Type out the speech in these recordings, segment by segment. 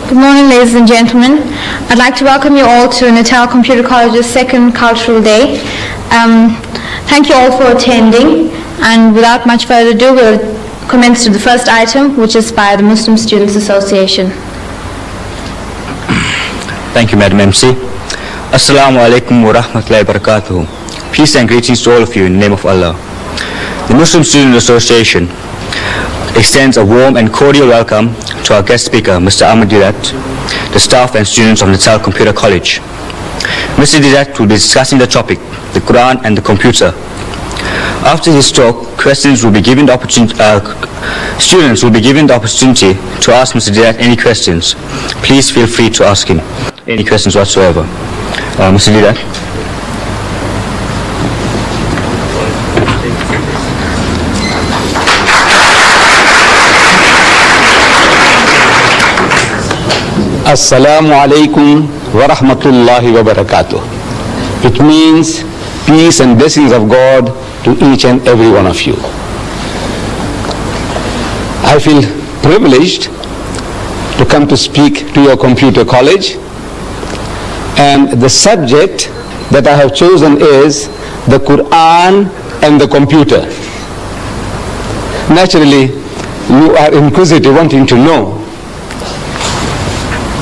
Good morning, ladies and gentlemen. I'd like to welcome you all to Natal Computer College's second Cultural Day. Thank you all for attending, and without much further ado, we'll commence to the first item, which is by the Muslim Students Association. Thank you, Madam MC. Assalamu alaikum wa rahmatullahi wa barakatuh. Peace and greetings to all of you in the name of Allah. The Muslim Students Association extends a warm and cordial welcome to our guest speaker, Mr. Deidat, the staff and students of Natal Computer College. Mr. Deidat will be discussing the topic, the Quran and the computer. After his talk, students will be given the opportunity to ask Mr. Deidat any questions. Please feel free to ask him any questions whatsoever. Mr. Deidat. Assalamu alaikum wa rahmatullahi wa barakatuh. It means peace and blessings of God to each and every one of you. I feel privileged to come to speak to your computer college, and the subject that I have chosen is the Quran and the computer. Naturally, you are inquisitive, wanting to know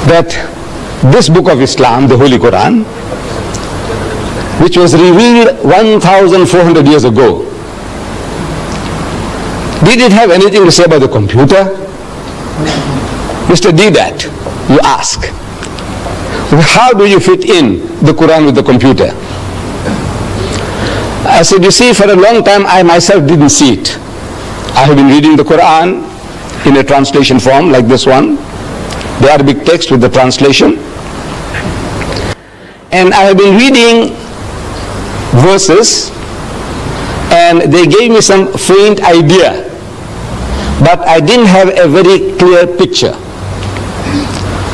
that this book of Islam, the Holy Quran, which was revealed 1,400 years ago, did it have anything to say about the computer? Mr. Deidat, you ask, how do you fit in the Quran with the computer? I said, you see, for a long time I myself didn't see it. I have been reading the Quran in a translation form like this one, the Arabic text with the translation, and I have been reading verses and they gave me some faint idea, but I didn't have a very clear picture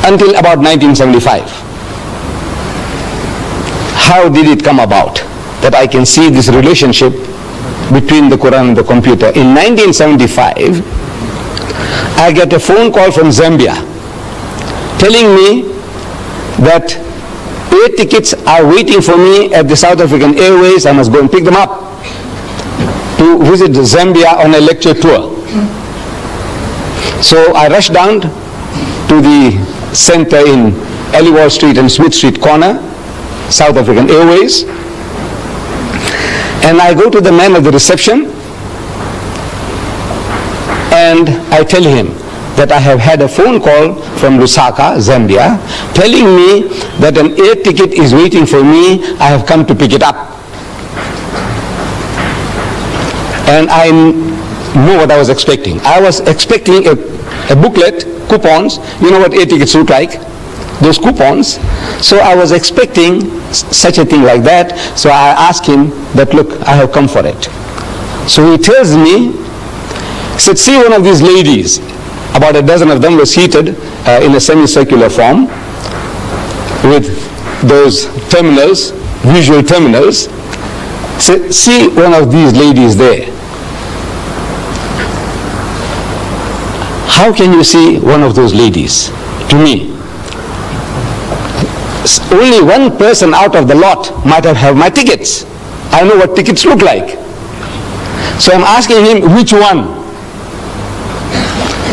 until about 1975. How did it come about that I can see this relationship between the Quran and the computer? In 1975, I get a phone call from Zambia telling me that 8 tickets are waiting for me at the South African Airways. I must go and pick them up to visit Zambia on a lecture tour. So I rushed down to the center in Aliwal Street and Smith Street corner, South African Airways, and I go to the man at the reception and I tell him that I have had a phone call from Lusaka, Zambia, telling me that an air ticket is waiting for me. I have come to pick it up. And I know what I was expecting. I was expecting a booklet, coupons. You know what air tickets look like? Those coupons. So I was expecting such a thing like that. So I asked him that, look, I have come for it. So he tells me, he said, see one of these ladies. About a dozen of them were seated in a semicircular form with those terminals, visual terminals. So, see one of these ladies there. How can you see one of those ladies? To me, only one person out of the lot might have my tickets. I know what tickets look like. So I'm asking him, which one?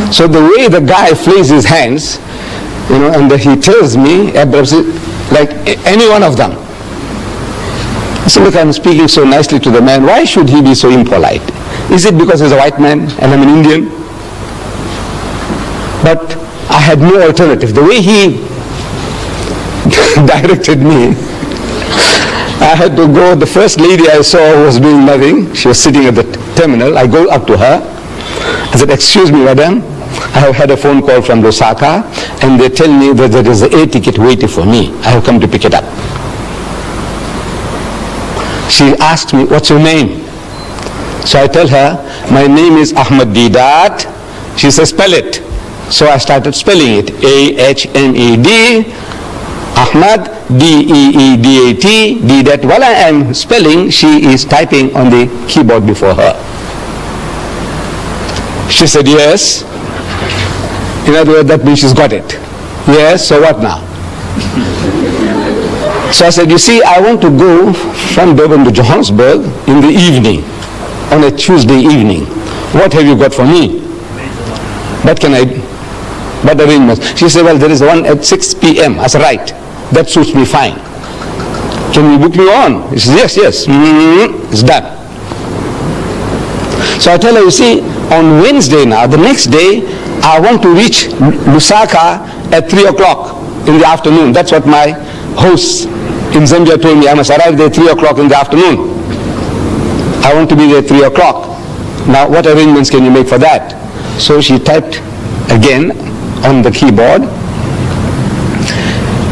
So the way the guy flings his hands, and he tells me, like any one of them. I said, look, I'm speaking so nicely to the man. Why should he be so impolite? Is it because he's a white man and I'm an Indian? But I had no alternative. The way he directed me, I had to go. The first lady I saw was doing nothing. She was sitting at the terminal. I go up to her. I said, excuse me, madam, I have had a phone call from Lusaka and they tell me that there is an air ticket waiting for me. I have come to pick it up. She asked me, what's your name? So I tell her, my name is Deidat. She says, spell it. So I started spelling it. A-H-M-E-D, Ahmad, D-E-E-D-A-T, Deidat. While I am spelling, she is typing on the keyboard before her. She said, yes. In other words, that means she's got it. Yes, so what now? So I said, you see, I want to go from Durban to Johannesburg in the evening, on a Tuesday evening. What have you got for me? What arrangements? She said, well, there is one at 6 p.m. I said, right, that suits me fine. Can you book me on? He says, yes. It's done. So I tell her, you see, on Wednesday now, the next day, I want to reach Lusaka at 3 o'clock in the afternoon. That's what my hosts in Zambia told me. I must arrive there at 3 o'clock in the afternoon. I want to be there at 3 o'clock. Now, what arrangements can you make for that? So she typed again on the keyboard,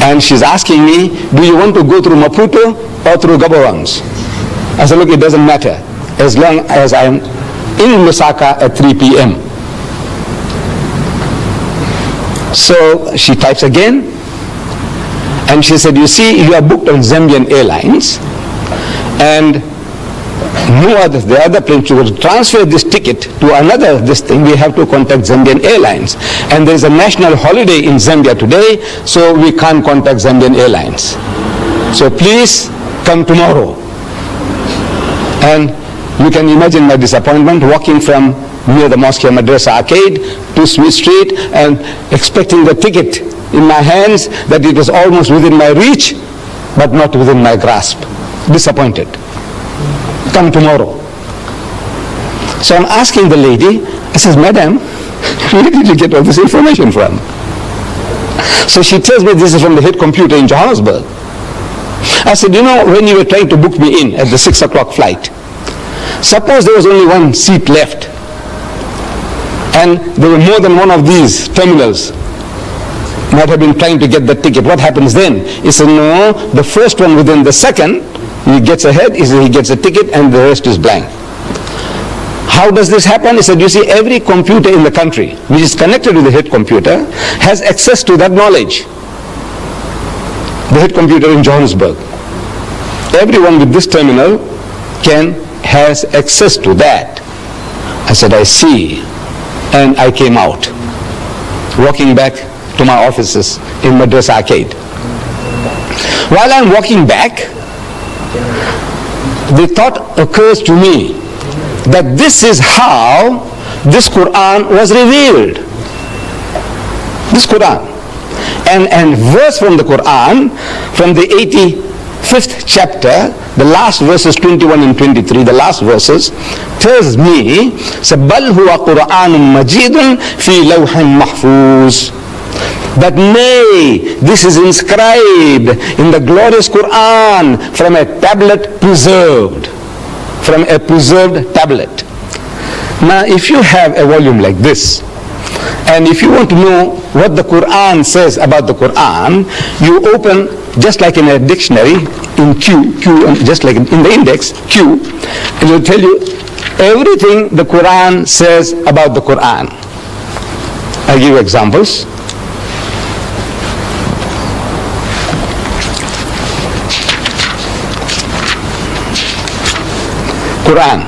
and she's asking me, do you want to go through Maputo or through Gaborone? I said, look, it doesn't matter, as long as I'm in Lusaka at 3 p.m. So she types again, and she said, you see, you are booked on Zambian Airlines, and the other plane to transfer this ticket to another thing, we have to contact Zambian Airlines. And there is a national holiday in Zambia today, so we can't contact Zambian Airlines. So please come tomorrow. And you can imagine my disappointment walking from near the Mosque Madrasa Arcade to Smith Street and expecting the ticket in my hands, that it was almost within my reach, but not within my grasp. Disappointed. Come tomorrow. So I'm asking the lady, I says, madam, where did you get all this information from? So she tells me this is from the head computer in Johannesburg. I said, you know, when you were trying to book me in at the 6 o'clock flight, suppose there was only one seat left, and there were more than one of these terminals might have been trying to get the ticket. What happens then? He said, no, the first one within the second, he gets ahead, he gets a ticket, and the rest is blank. How does this happen? He said, you see, every computer in the country which is connected to the head computer has access to that knowledge. The head computer in Johannesburg. Everyone with this terminal has access to that. I said, I see. And I came out, walking back to my offices in Madrasa Arcade. While I'm walking back, the thought occurs to me that this is how this Quran was revealed. This Quran. And verse from the Quran, from the 85th chapter, the last verses 21 and 23, the last verses, tells me, بَلْ هُوَ قُرْآنٌ مَجِيدٌ فِي لَوْحٍ مَحْفُوظٍ. That nay, this is inscribed in the glorious Quran from a tablet preserved. From a preserved tablet. Now, if you have a volume like this, and if you want to know what the Quran says about the Quran, you open, just like in a dictionary, in Q, just like in the index, Q, and it will tell you everything the Quran says about the Quran. I'll give you examples. Quran,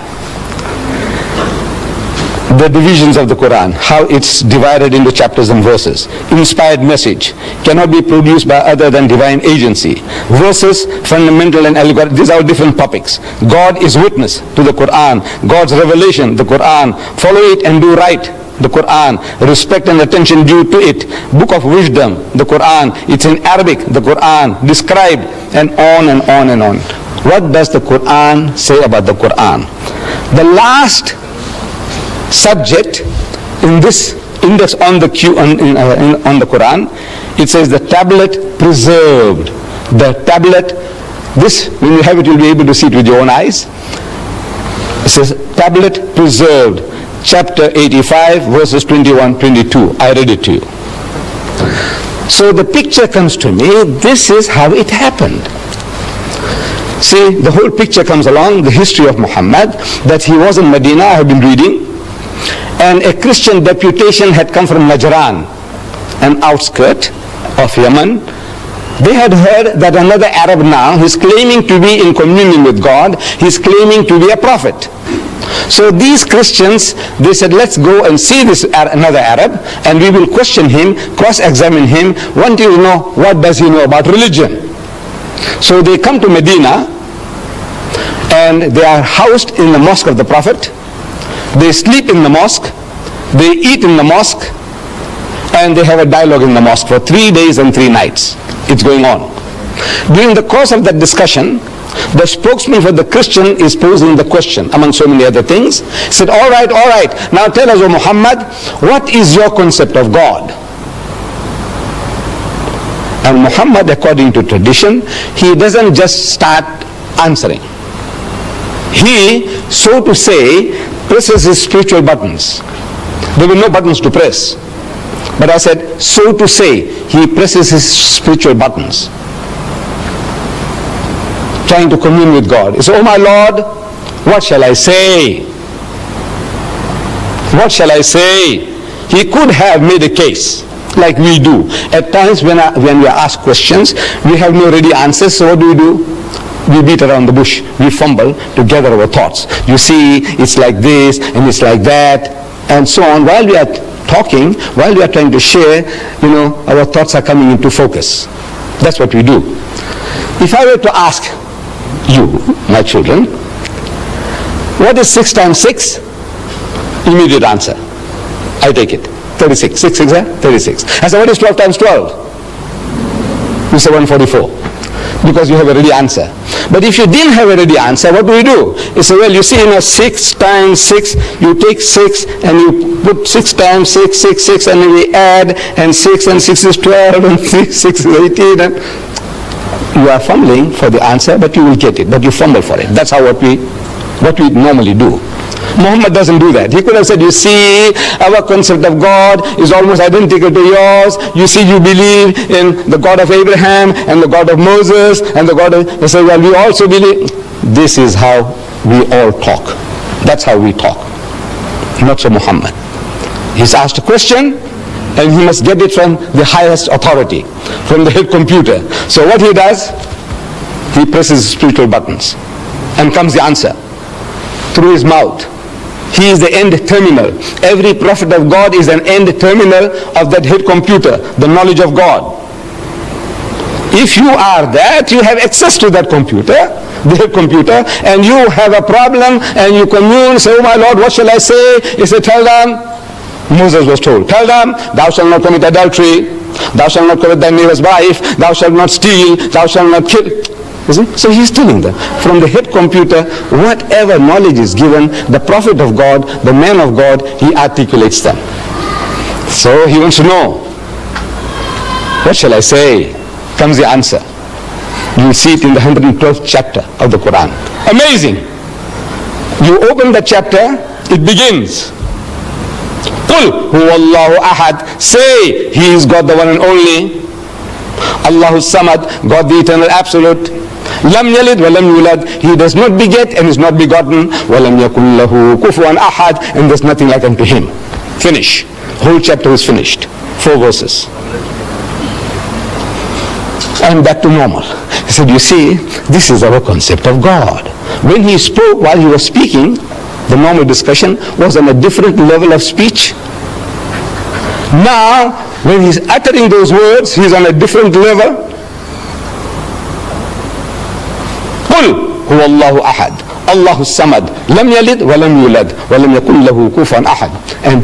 the divisions of the Quran, how it's divided into chapters and verses. Inspired message cannot be produced by other than divine agency. Verses, fundamental and allegorical, these are different topics. God is witness to the Quran. God's revelation, the Quran. Follow it and do right, the Quran. Respect and attention due to it. Book of wisdom, the Quran. It's in Arabic, the Quran. Described, and on and on and on. What does the Quran say about the Quran? The last subject in this index on the on the Quran, it says the tablet preserved. The tablet, this, when you have it, you'll be able to see it with your own eyes. It says tablet preserved, chapter 85, verses 21, 22. I read it to you. So the picture comes to me, this is how it happened. See, the whole picture comes along, the history of Muhammad, that he was in Medina, I have been reading, and a Christian deputation had come from Najran, an outskirt of Yemen. They had heard that another Arab now, he's claiming to be in communion with God, he's claiming to be a prophet. So these Christians, they said, let's go and see this another Arab, and we will question him, cross-examine him, want to know what does he know about religion. So they come to Medina, and they are housed in the mosque of the Prophet. They sleep in the mosque, they eat in the mosque, and they have a dialogue in the mosque for 3 days and 3 nights. It's going on. During the course of that discussion, the spokesman for the Christian is posing the question, among so many other things. He said, all right, now tell us, O Muhammad, what is your concept of God? And Muhammad, according to tradition, he doesn't just start answering. He, so to say, presses his spiritual buttons. There were no buttons to press. But I said, so to say, he presses his spiritual buttons, trying to commune with God. He said, oh my Lord, what shall I say? What shall I say? He could have made a case, like we do. At times when we are asked questions, we have no ready answers, so what do? We beat around the bush, we fumble to gather our thoughts. You see, it's like this, and it's like that, and so on. While we are talking, while we are trying to share, our thoughts are coming into focus. That's what we do. If I were to ask you, my children, what is 6 times 6? Immediate answer. I take it. 36. 6 6 36. I say, what is 12 times 12? You say 144. Because you have a ready answer. But if you didn't have a ready answer, what do? You say, well, you see, 6 times 6, you take 6 and you put 6 times 6, 6, 6, and then we add, and 6 and 6 is 12, and 6 is 18, and you are fumbling for the answer, but you will get it, but you fumble for it. That's how what we normally do. Muhammad doesn't do that. He could have said, you see, our concept of God is almost identical to yours. You see, you believe in the God of Abraham and the God of Moses and the God of... He said, well, we also believe... This is how we all talk. That's how we talk. Not so Muhammad. He's asked a question, and he must get it from the highest authority, from the head computer. So what he does, he presses spiritual buttons, and comes the answer through his mouth. He is the end terminal. Every prophet of God is an end terminal of that head computer, the knowledge of God. If you are that, you have access to that computer, the head computer, and you have a problem, and you commune, say, oh my Lord, what shall I say? He said, tell them, Moses was told, tell them, thou shalt not commit adultery, thou shalt not covet thy neighbor's wife, thou shalt not steal, thou shalt not kill. So he's telling them, from the head computer, whatever knowledge is given, the prophet of God, the man of God, he articulates them. So he wants to know, what shall I say? Comes the answer. You see it in the 112th chapter of the Quran. Amazing. You open the chapter, it begins. Qul huwa Allahu ahad. Say, he is God, the one and only. Allahu samad, God the eternal absolute. Lam yalid wa lam yulad. He does not beget and is not begotten. Wa lam yakun lahu kufuwan ahad. And there's nothing like unto him. Finish. Whole chapter is finished. 4 verses. And back to normal. He said, you see, this is our concept of God. When he spoke, while he was speaking, the normal discussion was on a different level of speech. Now, when he's uttering those words, he's on a different level. قل هو الله أحد الله الصمد لم يلد ولم يولد ولم يكن له كفوا أحد. And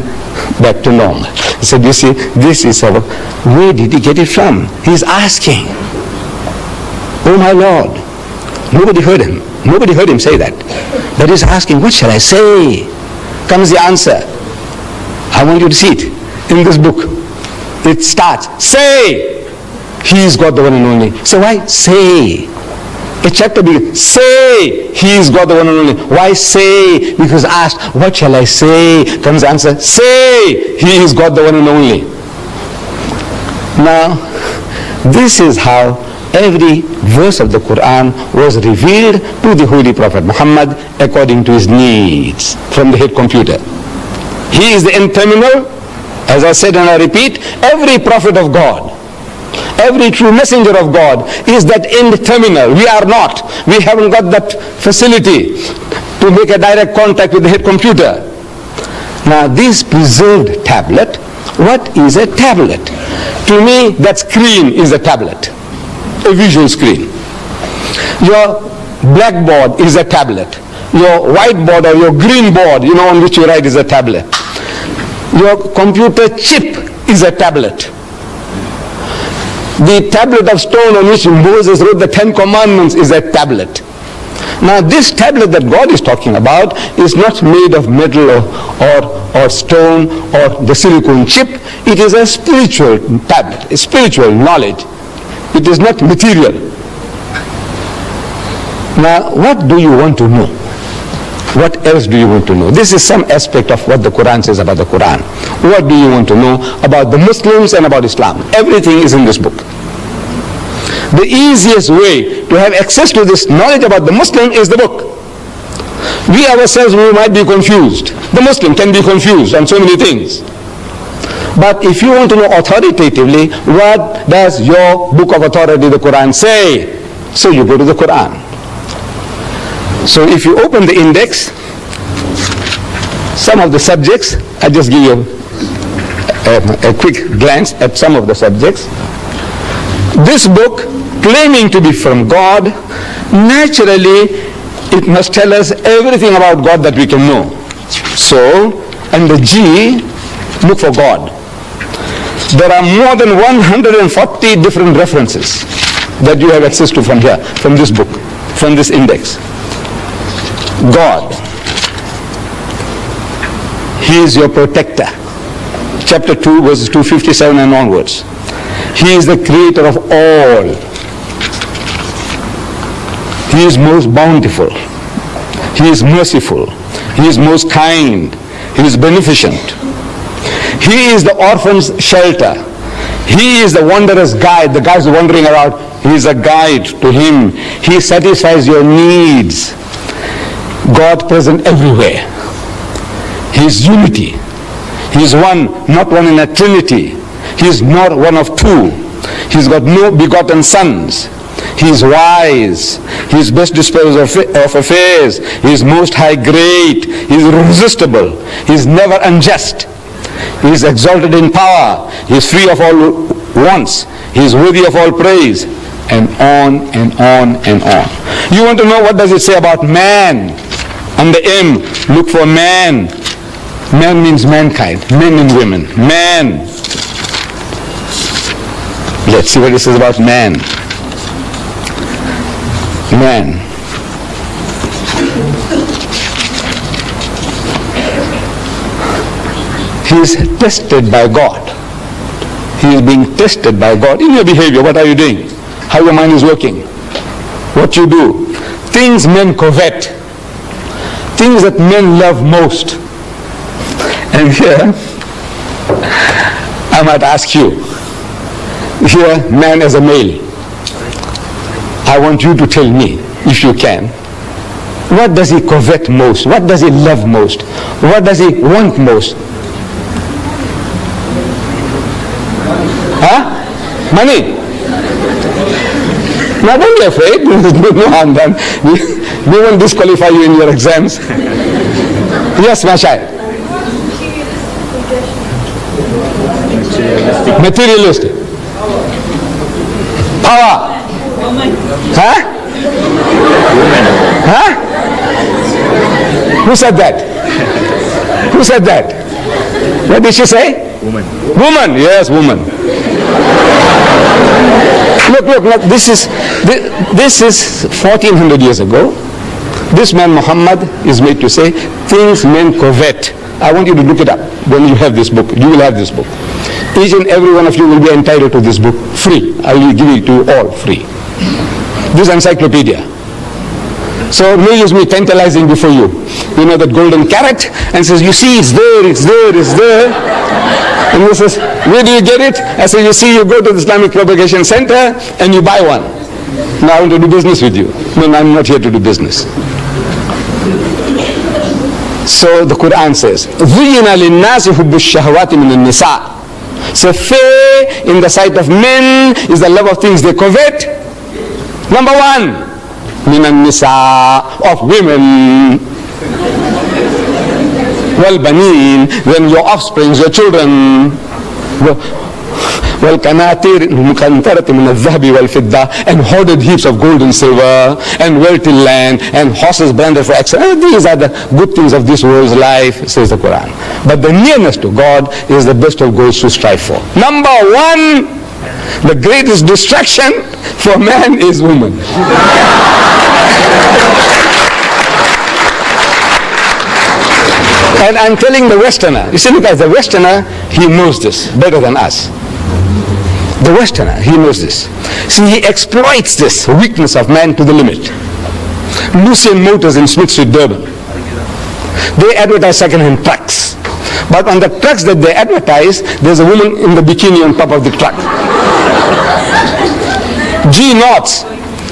back to normal. He said, you see, this is our... Where did he get it from? He's asking, oh my Lord. Nobody heard him. Nobody heard him say that. But he's asking, what shall I say? Comes the answer. I want you to see it in this book. It starts, say, he is God the one and only. So why say? A chapter begins, say, he is God the one and only. Why say? Because asked, what shall I say? Comes the answer, say, he is God the one and only. Now, this is how every verse of the Quran was revealed to the Holy Prophet Muhammad according to his needs from the head computer. He is the end terminal. As I said and I repeat, every prophet of God, every true messenger of God is that end terminal. We are not. We haven't got that facility to make a direct contact with the head computer. Now this preserved tablet, what is a tablet? To me, that screen is a tablet, a visual screen. Your blackboard is a tablet. Your whiteboard or your green board, on which you write, is a tablet. Your computer chip is a tablet. The tablet of stone on which Moses wrote the 10 Commandments is a tablet. Now this tablet that God is talking about is not made of metal or stone or the silicone chip. It is a spiritual tablet, a spiritual knowledge. It is not material. Now what do you want to know? What else do you want to know? This is some aspect of what the Quran says about the Quran. What do you want to know about the Muslims and about Islam? Everything is in this book. The easiest way to have access to this knowledge about the Muslim is the book. We ourselves, we might be confused. The Muslim can be confused on so many things. But if you want to know authoritatively, what does your book of authority, the Quran, say? So you go to the Quran. So if you open the index, some of the subjects, I'll just give you a quick glance at some of the subjects. This book, claiming to be from God, naturally it must tell us everything about God that we can know. So, under G, look for God. There are more than 140 different references that you have access to from here, from this book, from this index. God. He is your protector. Chapter 2, verses 257 and onwards. He is the creator of all. He is most bountiful. He is merciful. He is most kind. He is beneficent. He is the orphan's shelter. He is the wanderer's guide. The guys wandering around, he is a guide to him. He satisfies your needs. God present everywhere. He is unity. He is one, not one in a trinity. He is not one of two. He has got no begotten sons. He is wise. He is best disposed of affairs. He is most high great. He is irresistible. He is never unjust. He is exalted in power. He is free of all wants. He is worthy of all praise. And on and on and on. You want to know what does it say about man? Under M, look for man. Man means mankind. Men and women. Man. Let's see what it says about man. Man. He is tested by God. He is being tested by God. In your behavior, what are you doing? How your mind is working? What you do? Things men covet. Things that men love most. And here, I might ask you, here, man as a male, I want you to tell me, if you can, what does he covet most? What does he love most? What does he want most? Huh? Money. Now don't be afraid. No harm done. We won't disqualify you in your exams. Yes, my child. Materialistic. Power. Huh? Huh? Who said that? Who said that? What did she say? Woman. Woman. Yes, woman. Look, this is 1400 years ago. This man Muhammad is made to say, things men covet. I want you to look it up when you have this book. You will have this book. Each and every one of you will be entitled to this book free. I will give it to you all free. This encyclopedia. So no use me tantalizing before you. You know that golden carrot, and says, you see, it's there, it's there, it's there. And he says, where do you get it? I say, you see, you go to the Islamic Propagation Center and you buy one. Now I want to do business with you. No, I'm not here to do business. So the Quran says, زُيِّنَ لِلنَّاسِ حُبُّ الشَّهَوَاتِ مِنَ النِّسَاءِ. So fair in the sight of men is the love of things they covet. Number one, مِنَ النِّسَاءِ, of women. وَالْبَنِينَ, then your offsprings, your children. وَالْقَنَاطِيرِ الْمُقَنْطَرَةِ مِنَ الذَّهَبِ وَالْفِضَّةِ, and hoarded heaps of gold and silver, and wealthy land, and horses branded for excellence. These are the good things of this world's life, says the Quran. But the nearness to God is the best of goals to strive for. Number one, the greatest distraction for man is woman. And I'm telling the Westerner, you see, look, as the Westerner, he knows this better than us. The Westerner, he knows this. See, he exploits this weakness of man to the limit. Lucien Motors in Smith Street, Durban, they advertise second-hand trucks. But on the trucks that they advertise, there's a woman in the bikini on top of the truck. G Knots,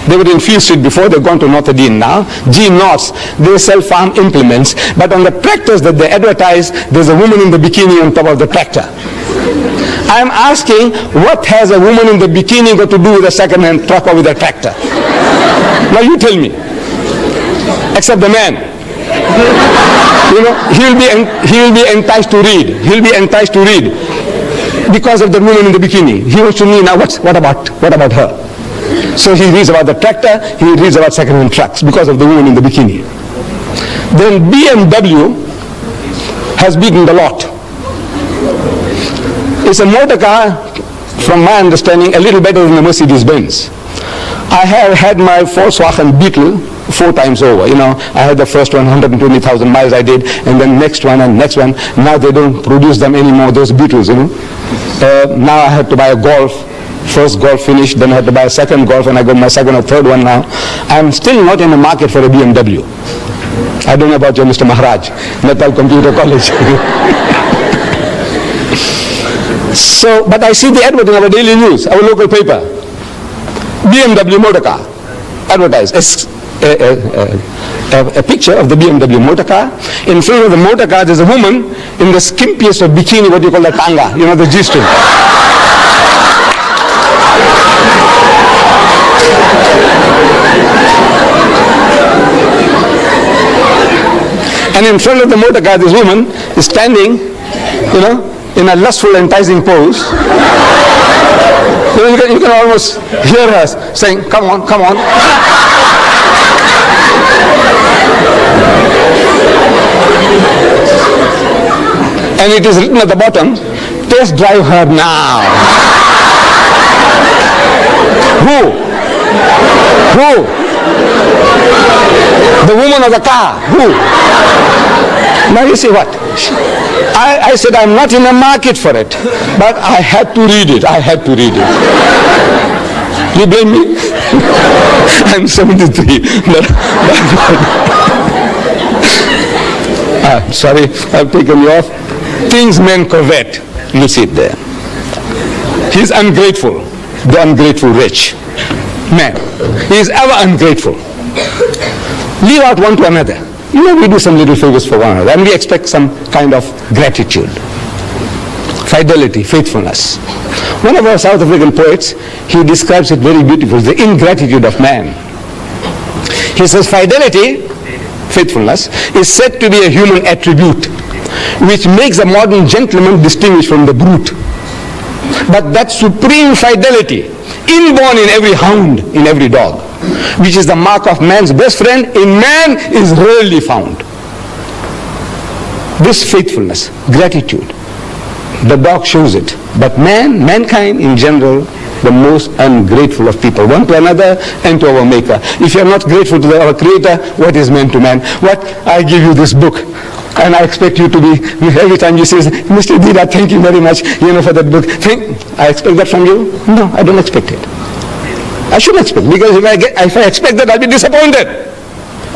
they were in Field Street before, they've gone to Notre Dame now. G Knots, they sell farm implements, but on the tractors that they advertise, there's a woman in the bikini on top of the tractor. I'm asking, what has a woman in the bikini got to do with a second-hand truck or with a tractor? Now you tell me. Except the man. You know, he will be enticed to read. He'll be enticed to read because of the woman in the bikini. He wants to know now what about her? So he reads about the tractor, he reads about second-hand trucks because of the woman in the bikini. Then BMW has beaten the lot. It's a motor car, from my understanding, a little better than the Mercedes-Benz. I have had my Volkswagen Beetle 4 times over. You know, I had the first one, 120,000 miles I did, and then next one and next one. Now they don't produce them anymore, those Beetles, you know. Now I had to buy a Golf. First Golf finished, then I had to buy a second Golf, and I got my second or third one now. I'm still not in the market for a BMW. I don't know about you, Mr. Maharaj, Natal Computer College. So, but I see the advert in our daily news, our local paper. BMW motor car, advertised. A picture of the BMW motor car. In front of the motor car, there's a woman in the skimpiest of bikini, what you call the tanga, you know, the G-string. And in front of the motor car, this woman is standing, you know, in a lustful, enticing pose. You know, you can almost hear her saying, "Come on, come on." And it is written at the bottom, "Test drive her now." Who? The woman of the car. Who? Now you see what? I said I'm not in the market for it, but I had to read it. You blame me? I'm 73. Sorry, I've taken you off. Things men covet. You see it there. He's ungrateful. The ungrateful rich man. He is ever ungrateful. Leave out one to another. You know, we do some little favors for one another and we expect some kind of gratitude. Fidelity, faithfulness. One of our South African poets, he describes it very beautifully, the ingratitude of man. He says, fidelity, faithfulness, is said to be a human attribute which makes a modern gentleman distinguished from the brute. But that supreme fidelity, inborn in every hound, in every dog, which is the mark of man's best friend, in man is rarely found. This faithfulness, gratitude, the dog shows it. But mankind in general, the most ungrateful of people, one to another and to our Maker. If you are not grateful to our Creator, what is man to man? What? I give you this book, and I expect you to be, every time you say, Mr. Dida, thank you very much, for that book. I expect that from you? No, I don't expect it. I shouldn't expect, because if I expect that, I'll be disappointed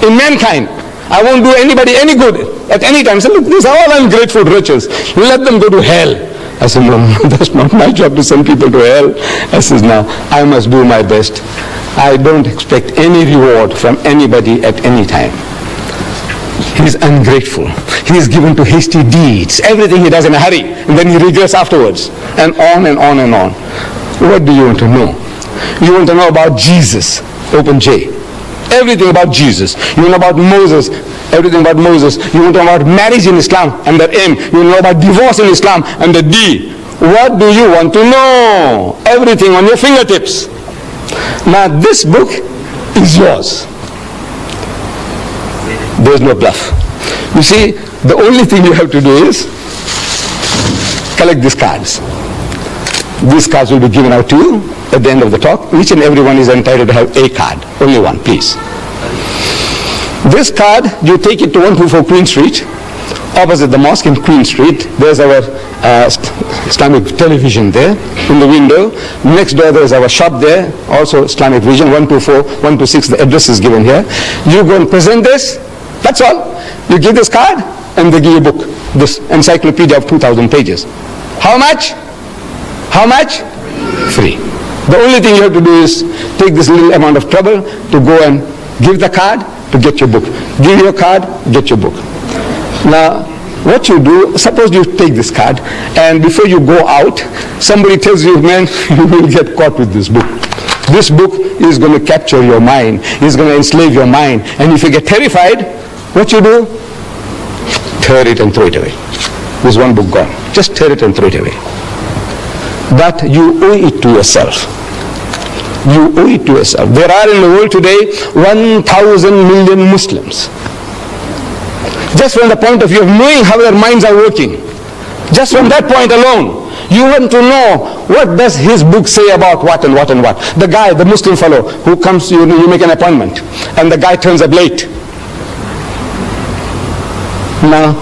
in mankind. I won't do anybody any good at any time. So look, these are all ungrateful wretches. Let them go to hell. I said, no, that's not my job to send people to hell. I said, no, I must do my best. I don't expect any reward from anybody at any time. He is ungrateful. He is given to hasty deeds. Everything he does in a hurry, and then he regrets afterwards. And on and on and on. What do you want to know? You want to know about Jesus, open J. Everything about Jesus. You want to know about Moses. Everything about Moses. You want to know about marriage in Islam and the M. You want to know about divorce in Islam and the D. What do you want to know? Everything on your fingertips. Now this book is yours. There's no bluff. You see, the only thing you have to do is collect these cards. These cards will be given out to you at the end of the talk. Each and every one is entitled to have a card. Only one, please. This card, you take it to 124 Queen Street, opposite the mosque in Queen Street. There's our Islamic television there in the window. Next door there's our shop there, also Islamic Vision, 124, 126, the address is given here. You go and present this, that's all. You give this card and they give you a book, this encyclopedia of 2,000 pages. How much? How much? Free. The only thing you have to do is take this little amount of trouble to go and give the card to get your book. Give your card, get your book. Now, what you do, suppose you take this card and before you go out, somebody tells you, man, you will get caught with this book. This book is going to capture your mind. It's going to enslave your mind. And if you get terrified, what you do? Tear it and throw it away. There's one book gone. Just tear it and throw it away. But you owe it to yourself. You owe it to yourself. There are in the world today 1,000 million Muslims. Just from the point of view of knowing how their minds are working, just from that point alone, you want to know what does his book say about what and what and what. The guy, the Muslim fellow who comes to you, you make an appointment, and the guy turns up late. Now,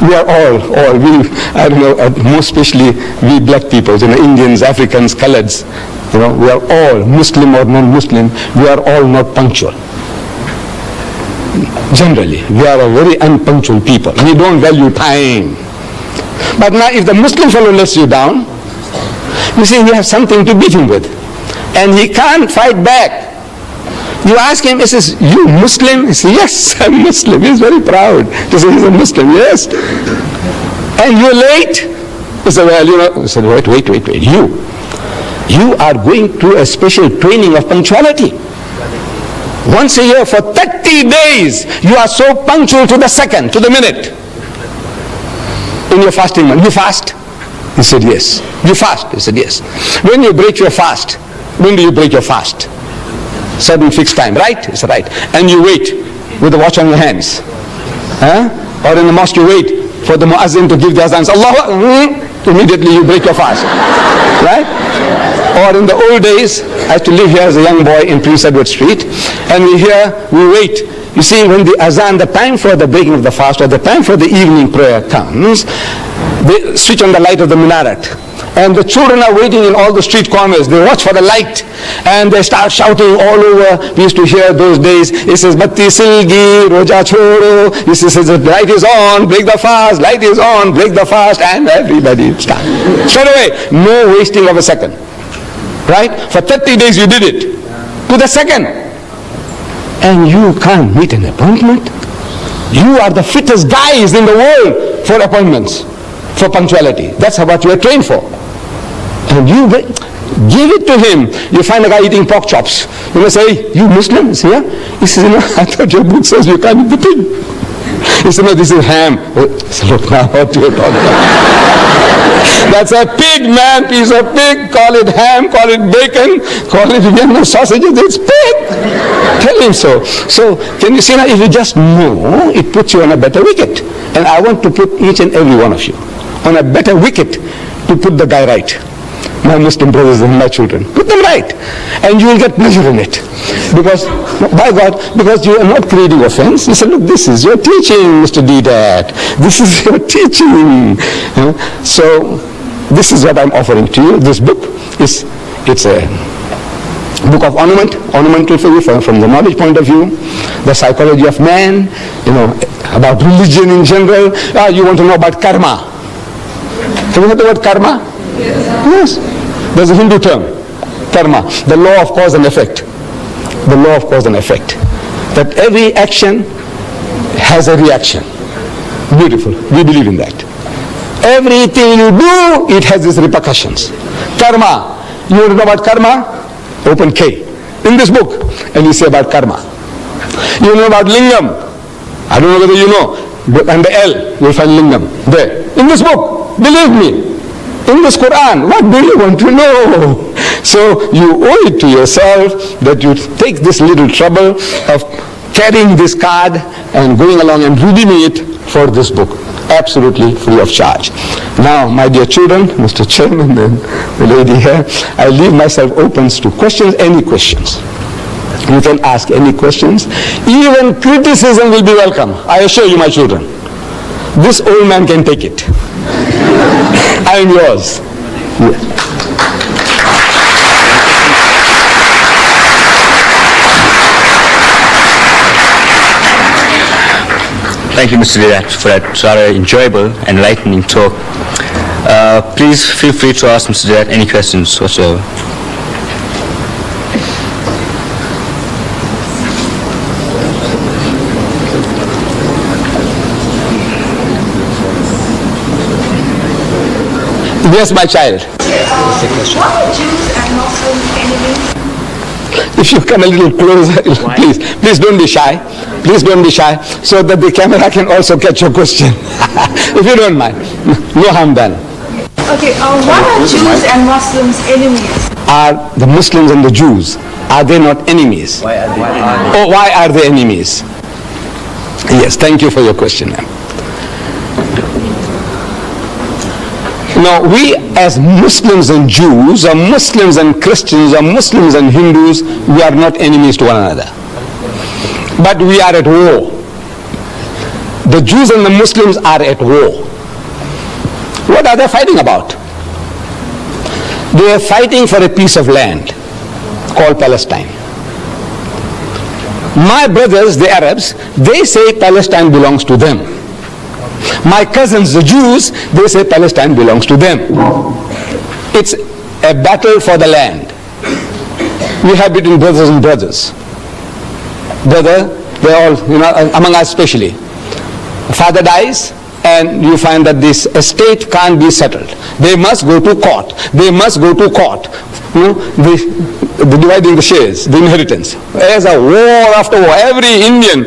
we are all, I don't know, most especially we black people, Indians, Africans, Coloreds, we are all, Muslim or non-Muslim, we are all not punctual. Generally, we are a very unpunctual people. We don't value time. But now if the Muslim fellow lets you down, you see, you have something to beat him with. And he can't fight back. You ask him, he says, you Muslim? He says, yes, I'm Muslim. He's very proud to say he's a Muslim, yes. And you're late? He said, well, he said, wait. You are going through a special training of punctuality. Once a year for 30 days, you are so punctual to the second, to the minute. In your fasting month, you fast? He said, yes. You fast? He said, yes. When you break your fast, when do you break your fast? Certain fixed time, right? He said, right. And you wait with the watch on your hands. Or in the mosque you wait for the muazzin to give the azans. Allah, immediately you break your fast. Right? Or in the old days, I used to live here as a young boy in Prince Edward Street, and we wait. You see, when the azan, the time for the breaking of the fast or the time for the evening prayer comes, they switch on the light of the minaret. And the children are waiting in all the street corners. They watch for the light and they start shouting all over. We used to hear those days. It says, Batti Silgi, Roja Choro. It says, the light is on, break the fast. Light is on, break the fast. And everybody starts. Straight away, no wasting of a second. Right? For 30 days you did it. To the second. And you can't meet an appointment. You are the fittest guys in the world for appointments, for punctuality. That's what you are trained for. And you give it to him. You find a guy eating pork chops. You must say, you Muslim? He says, yeah. He says, I thought your book says you can't eat the pig. He said, no, this is ham. He said, look now what you're talking about. That's a pig, man, piece of pig. Call it ham, call it bacon, call it Vienna sausages. It's pig. Tell him so. So, can you see now, if you just know, it puts you on a better wicket. And I want to put each and every one of you on a better wicket to put the guy right. My Muslim brothers and my children, put them right, and you will get pleasure in it. Because, by God, because you are not creating offense. You say, look, this is your teaching, Mr. Deedat. This is your teaching. So, this is what I'm offering to you. This book it's a book of ornamental for you from the knowledge point of view, the psychology of man, about religion in general. You want to know about karma. Have you heard the word karma? Yes. There's a Hindu term, karma, the law of cause and effect. The law of cause and effect. That every action has a reaction. Beautiful. We believe in that. Everything you do, it has its repercussions. Karma. You want to know about karma? Open K in this book, and you say about karma. You know about lingam. I don't know whether you know. And the L, you'll find lingam there. In this book, believe me. In this Quran, what do you want to know? So you owe it to yourself that you take this little trouble of carrying this card and going along and reading it for this book, absolutely free of charge. Now, my dear children, Mr. Chairman and the lady here, I leave myself open to questions, any questions. You can ask any questions. Even criticism will be welcome. I assure you, my children. This old man can take it. I am yours. Yeah. Thank you, Mr. Deidat, for that rather enjoyable and enlightening talk. Please feel free to ask Mr. Deidat any questions whatsoever. Yes, my child. What are Jews and Muslims enemies? If you come a little closer, please don't be shy. Please don't be shy, so that the camera can also catch your question. If you don't mind. No harm done. Okay, what are Jews and Muslims enemies? Are the Muslims and the Jews, are they not enemies? Why are they enemies? Yes, thank you for your question, ma'am. Now, we as Muslims and Jews, or Muslims and Christians, or Muslims and Hindus, we are not enemies to one another. But we are at war. The Jews and the Muslims are at war. What are they fighting about? They are fighting for a piece of land called Palestine. My brothers, the Arabs, they say Palestine belongs to them. My cousins, the Jews, they say Palestine belongs to them. It's a battle for the land. We have between brothers and brothers. Brother, they're all, among us especially. Father dies, and you find that this estate can't be settled. They must go to court. They must go to court. The dividing the shares, the inheritance. There's a war after war. Every Indian,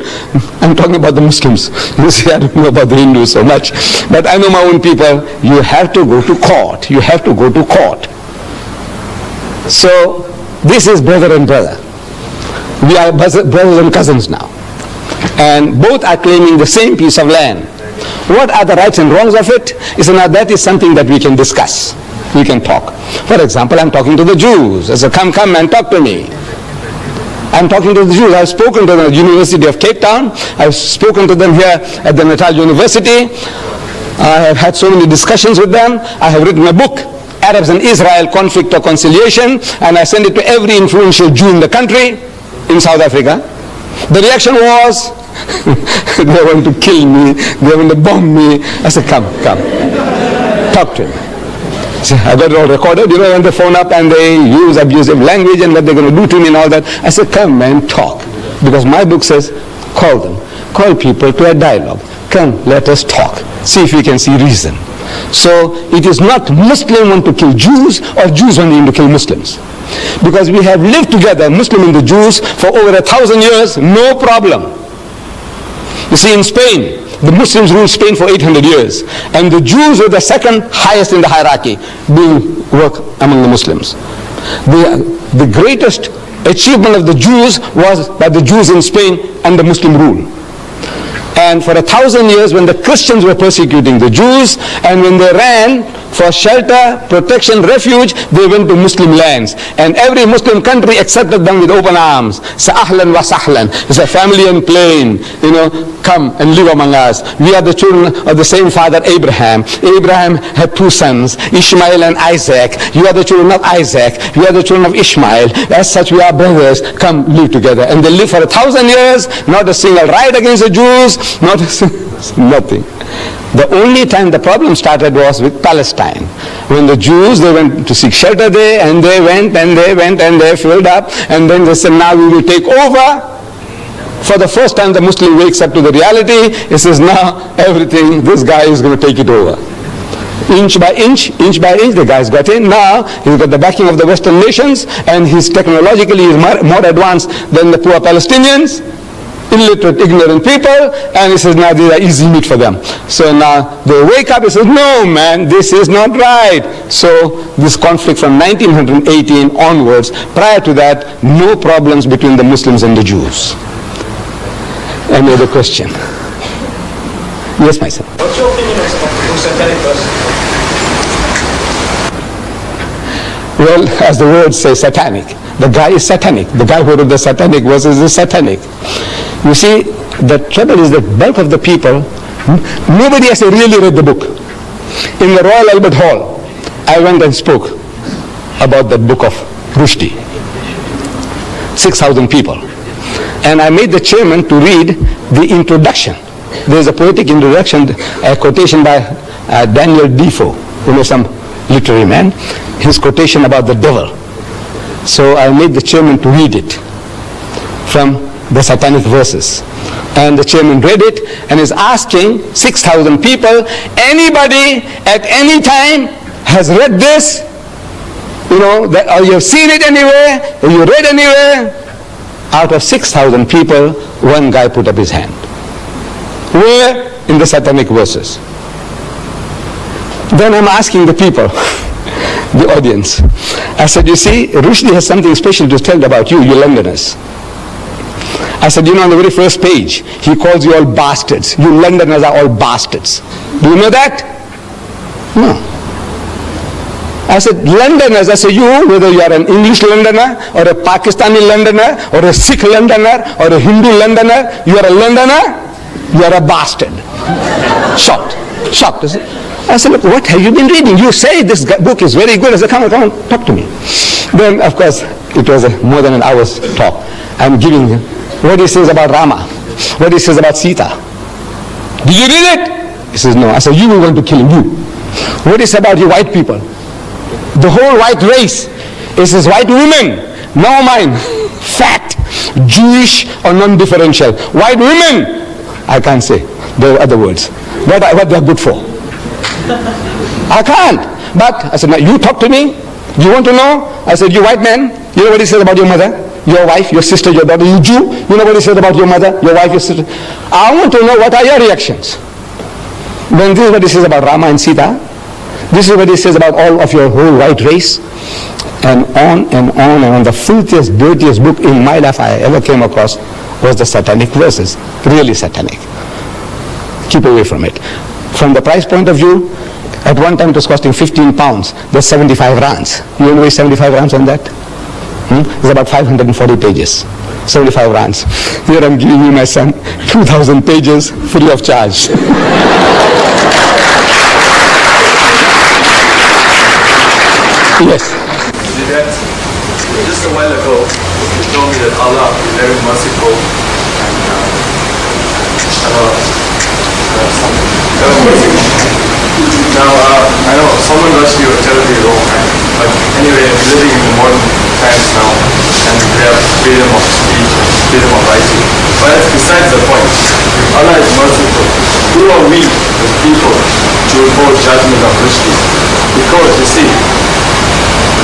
I'm talking about the Muslims. You see, I don't know about the Hindus so much. But I know my own people. You have to go to court. You have to go to court. So, this is brother and brother. We are brothers and cousins now. And both are claiming the same piece of land. What are the rights and wrongs of it? Now that is something that we can discuss. We can talk. For example, I'm talking to the Jews. I say, come and talk to me. I'm talking to the Jews. I've spoken to the University of Cape Town. I've spoken to them here at the Natal University. I have had so many discussions with them. I have written a book, Arabs and Israel, Conflict or Conciliation, and I sent it to every influential Jew in the country, in South Africa. The reaction was, they want to kill me, they want to bomb me. I said, come, talk to him. I got it all recorded, when they phone up and they use abusive language and what they're going to do to me and all that. I said, come and talk. Because my book says, call them. Call people to a dialogue. Come, let us talk. See if we can see reason. So it is not Muslims want to kill Jews or Jews wanting to kill Muslims. Because we have lived together, Muslim and the Jews, for over 1,000 years, no problem. You see, in Spain, the Muslims ruled Spain for 800 years, and the Jews were the second highest in the hierarchy, doing work among the Muslims. The greatest achievement of the Jews was by the Jews in Spain under Muslim rule. And for 1,000 years, when the Christians were persecuting the Jews, and when they ran for shelter, protection, refuge, they went to Muslim lands. And every Muslim country accepted them with open arms. Sa'ahlan wa sahlan. It's a family and plain. Come and live among us. We are the children of the same father, Abraham. Abraham had 2 sons, Ishmael and Isaac. You are the children of Isaac. You are the children of Ishmael. As such, we are brothers. Come live together. And they lived for 1,000 years. Not a single riot against the Jews. Not a nothing. The only time the problem started was with Palestine. When the Jews, they went to seek shelter there, and they went and they filled up, and then they said, now we will take over. For the first time the Muslim wakes up to the reality. He says, now everything, this guy is going to take it over. Inch by inch, the guy's got in. Now he's got the backing of the Western nations, and he's technologically more advanced than the poor Palestinians. illiterate, ignorant people, and he says, now these are easy meat for them. So now they wake up and say, no man, this is not right. So this conflict from 1918 onwards, prior to that, no problems between the Muslims and the Jews. Any other question? Yes, my son. What's your opinion on satanic verses? Well, as the word says, satanic. The guy is satanic. The guy who wrote the satanic verses is satanic. You see, the trouble is that bulk of the people, nobody has really read the book. In the Royal Albert Hall, I went and spoke about the book of Rushdie. 6,000 people. And I made the chairman to read the introduction. There is a poetic introduction, a quotation by Daniel Defoe, some literary man, his quotation about the devil. So I made the chairman to read it from the satanic verses. And the chairman read it and is asking 6,000 people, anybody at any time has read this? Or you have seen it anywhere, or you read anywhere? Out of 6,000 people, one guy put up his hand. Where? In the satanic verses. Then I'm asking the people, the audience. I said, you see, Rushdie has something special to tell about you Londoners. I said, on the very first page, he calls you all bastards. You Londoners are all bastards. Do you know that? No. I said, Londoners, I said, whether you are an English Londoner, or a Pakistani Londoner, or a Sikh Londoner, or a Hindu Londoner, you are a Londoner, you are a bastard. Shocked. I said, look, what have you been reading? You say this book is very good. I said, come on, talk to me. Then, of course, it was more than an hour's talk. I'm giving him what he says about Rama, what he says about Sita. Did you read it? He says, no. I said, you were going to kill him, you. What is about you white people? The whole white race. It says white women, no mine, fat, Jewish or non-differential. White women, I can't say. There are other words. What they are good for. I can't. But I said, now you talk to me. You want to know? I said, you white man, you know what he says about your mother, your wife, your sister, your daughter. You Jew, you know what he says about your mother, your wife, your sister. I want to know what are your reactions. Then this is what he says about Rama and Sita. This is what he says about all of your whole white race. And on and on and on. The filthiest, dirtiest book in my life I ever came across was the satanic verses. Really satanic. Keep away from it. From the price point of view, at one time it was costing 15 pounds. There's 75 rands. You know 75 rands on that? It's about 540 pages. 75 rands. Here I'm giving you, my son, 2,000 pages free of charge. Yes. Deidat, just a while ago, you told me that Allah is very merciful and Now, I know someone rushed you terribly wrong, but anyway, we're living in the modern times now, and we have freedom of speech, freedom of writing. But that's besides the point. If Allah is merciful, who are we, the people, to report judgment of Rushdie? Because, you see,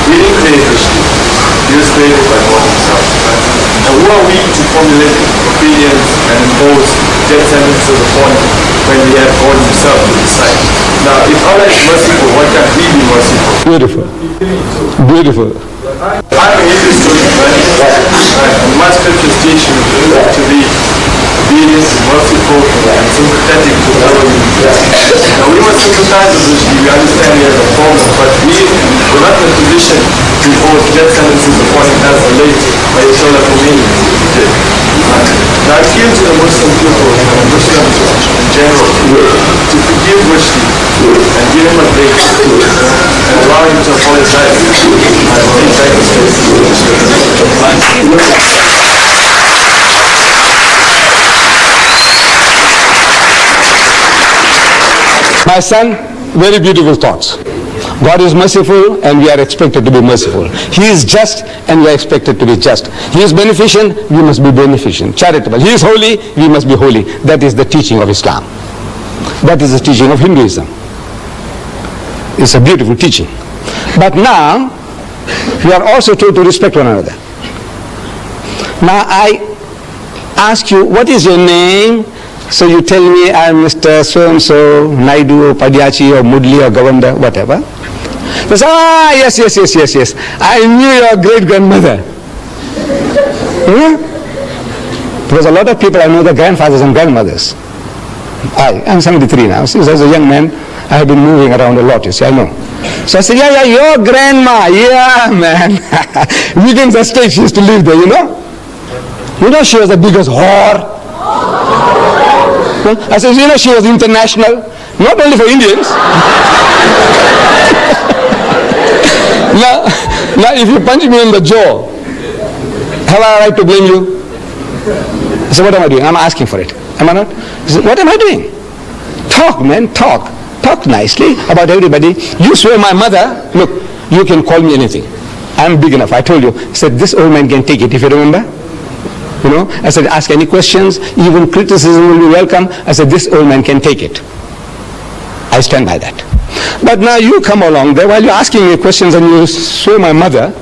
we didn't create Rushdie. He was created by God himself. And who are we to formulate opinions and impose death sentences upon when we have God himself to decide? Now, if Allah is merciful, why can't we be merciful? Beautiful. Beautiful. I'm an Hindu student, right? And my scriptures teach you to be obedient, merciful, and sympathetic to other people. Now, we must sympathize with Rushdie. We understand he has a problem, but we're not in a position to impose death sentences upon him as alleged by Ayatollah Khomeini did. Now, I appeal to the Muslim people and Muslims in general to forgive Rushdie and give him a break and allow him to apologize and take back his case. My son, very beautiful thoughts. God is merciful and we are expected to be merciful. He is just and we are expected to be just. He is beneficent, we must be beneficent. Charitable. He is holy, we must be holy. That is the teaching of Islam. That is the teaching of Hinduism. It's a beautiful teaching. But now, we are also told to respect one another. Now, ask you, what is your name? So you tell me, I'm Mr. So-and-so, Naidu, or Padyachi, or Mudli, or Govanda, whatever. They say, yes. I knew your great-grandmother. Because a lot of people, I know their grandfathers and grandmothers. I'm 73 now. Since I was a young man, I have been moving around a lot, you see, I know. So I said, yeah, your grandma, yeah, man. Weekends at stage, she used to live there, you know. You know, she was the biggest whore. I said, you know, she was international, not only for Indians. Now, if you punch me in the jaw, have I a right to blame you? I said, what am I doing? I'm asking for it. Am I not? He said, what am I doing? Talk, man, talk. Talk nicely about everybody. You swear my mother, look, you can call me anything. I'm big enough. I told you. I said, this old man can take it, if you remember. You know, I said, ask any questions, even criticism will be welcome. I said, this old man can take it. I stand by that. But now you come along there while you're asking me questions and you swear my mother,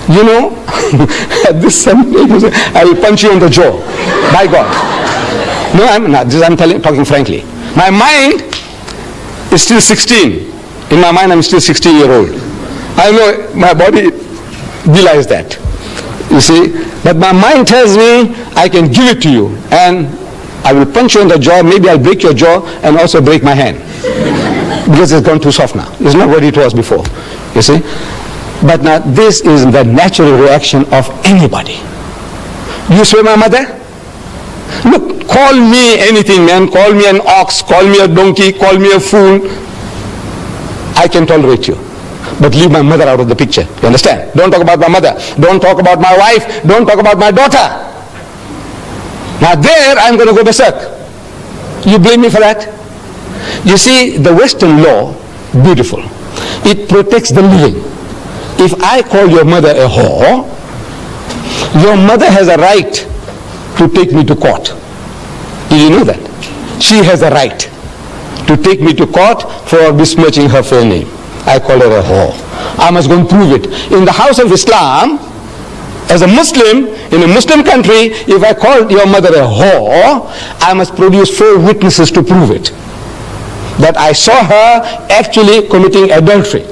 you know, at this stage, I will punch you on the jaw. By God. No, I'm not. I'm talking frankly. My mind is still 16. In my mind, I'm still 16-year-old. I know my body belies that. You see, but my mind tells me I can give it to you, and I will punch you on the jaw. Maybe I'll break your jaw and also break my hand because it's gone too soft now. It's not what it was before. You see, but now this is the natural reaction of anybody. You swear my mother? Look, call me anything, man. Call me an ox, call me a donkey, call me a fool. I can tolerate you. But leave my mother out of the picture. You understand? Don't talk about my mother. Don't talk about my wife. Don't talk about my daughter. Now there, I'm going to go berserk. You blame me for that? You see, the Western law, beautiful. It protects the living. If I call your mother a whore, your mother has a right to take me to court. Did you know that? She has a right to take me to court for besmirching her fair name. I call her a whore. I must go and prove it. In the house of Islam, as a Muslim, in a Muslim country, if I call your mother a whore, I must produce 4 witnesses to prove it. That I saw her actually committing adultery.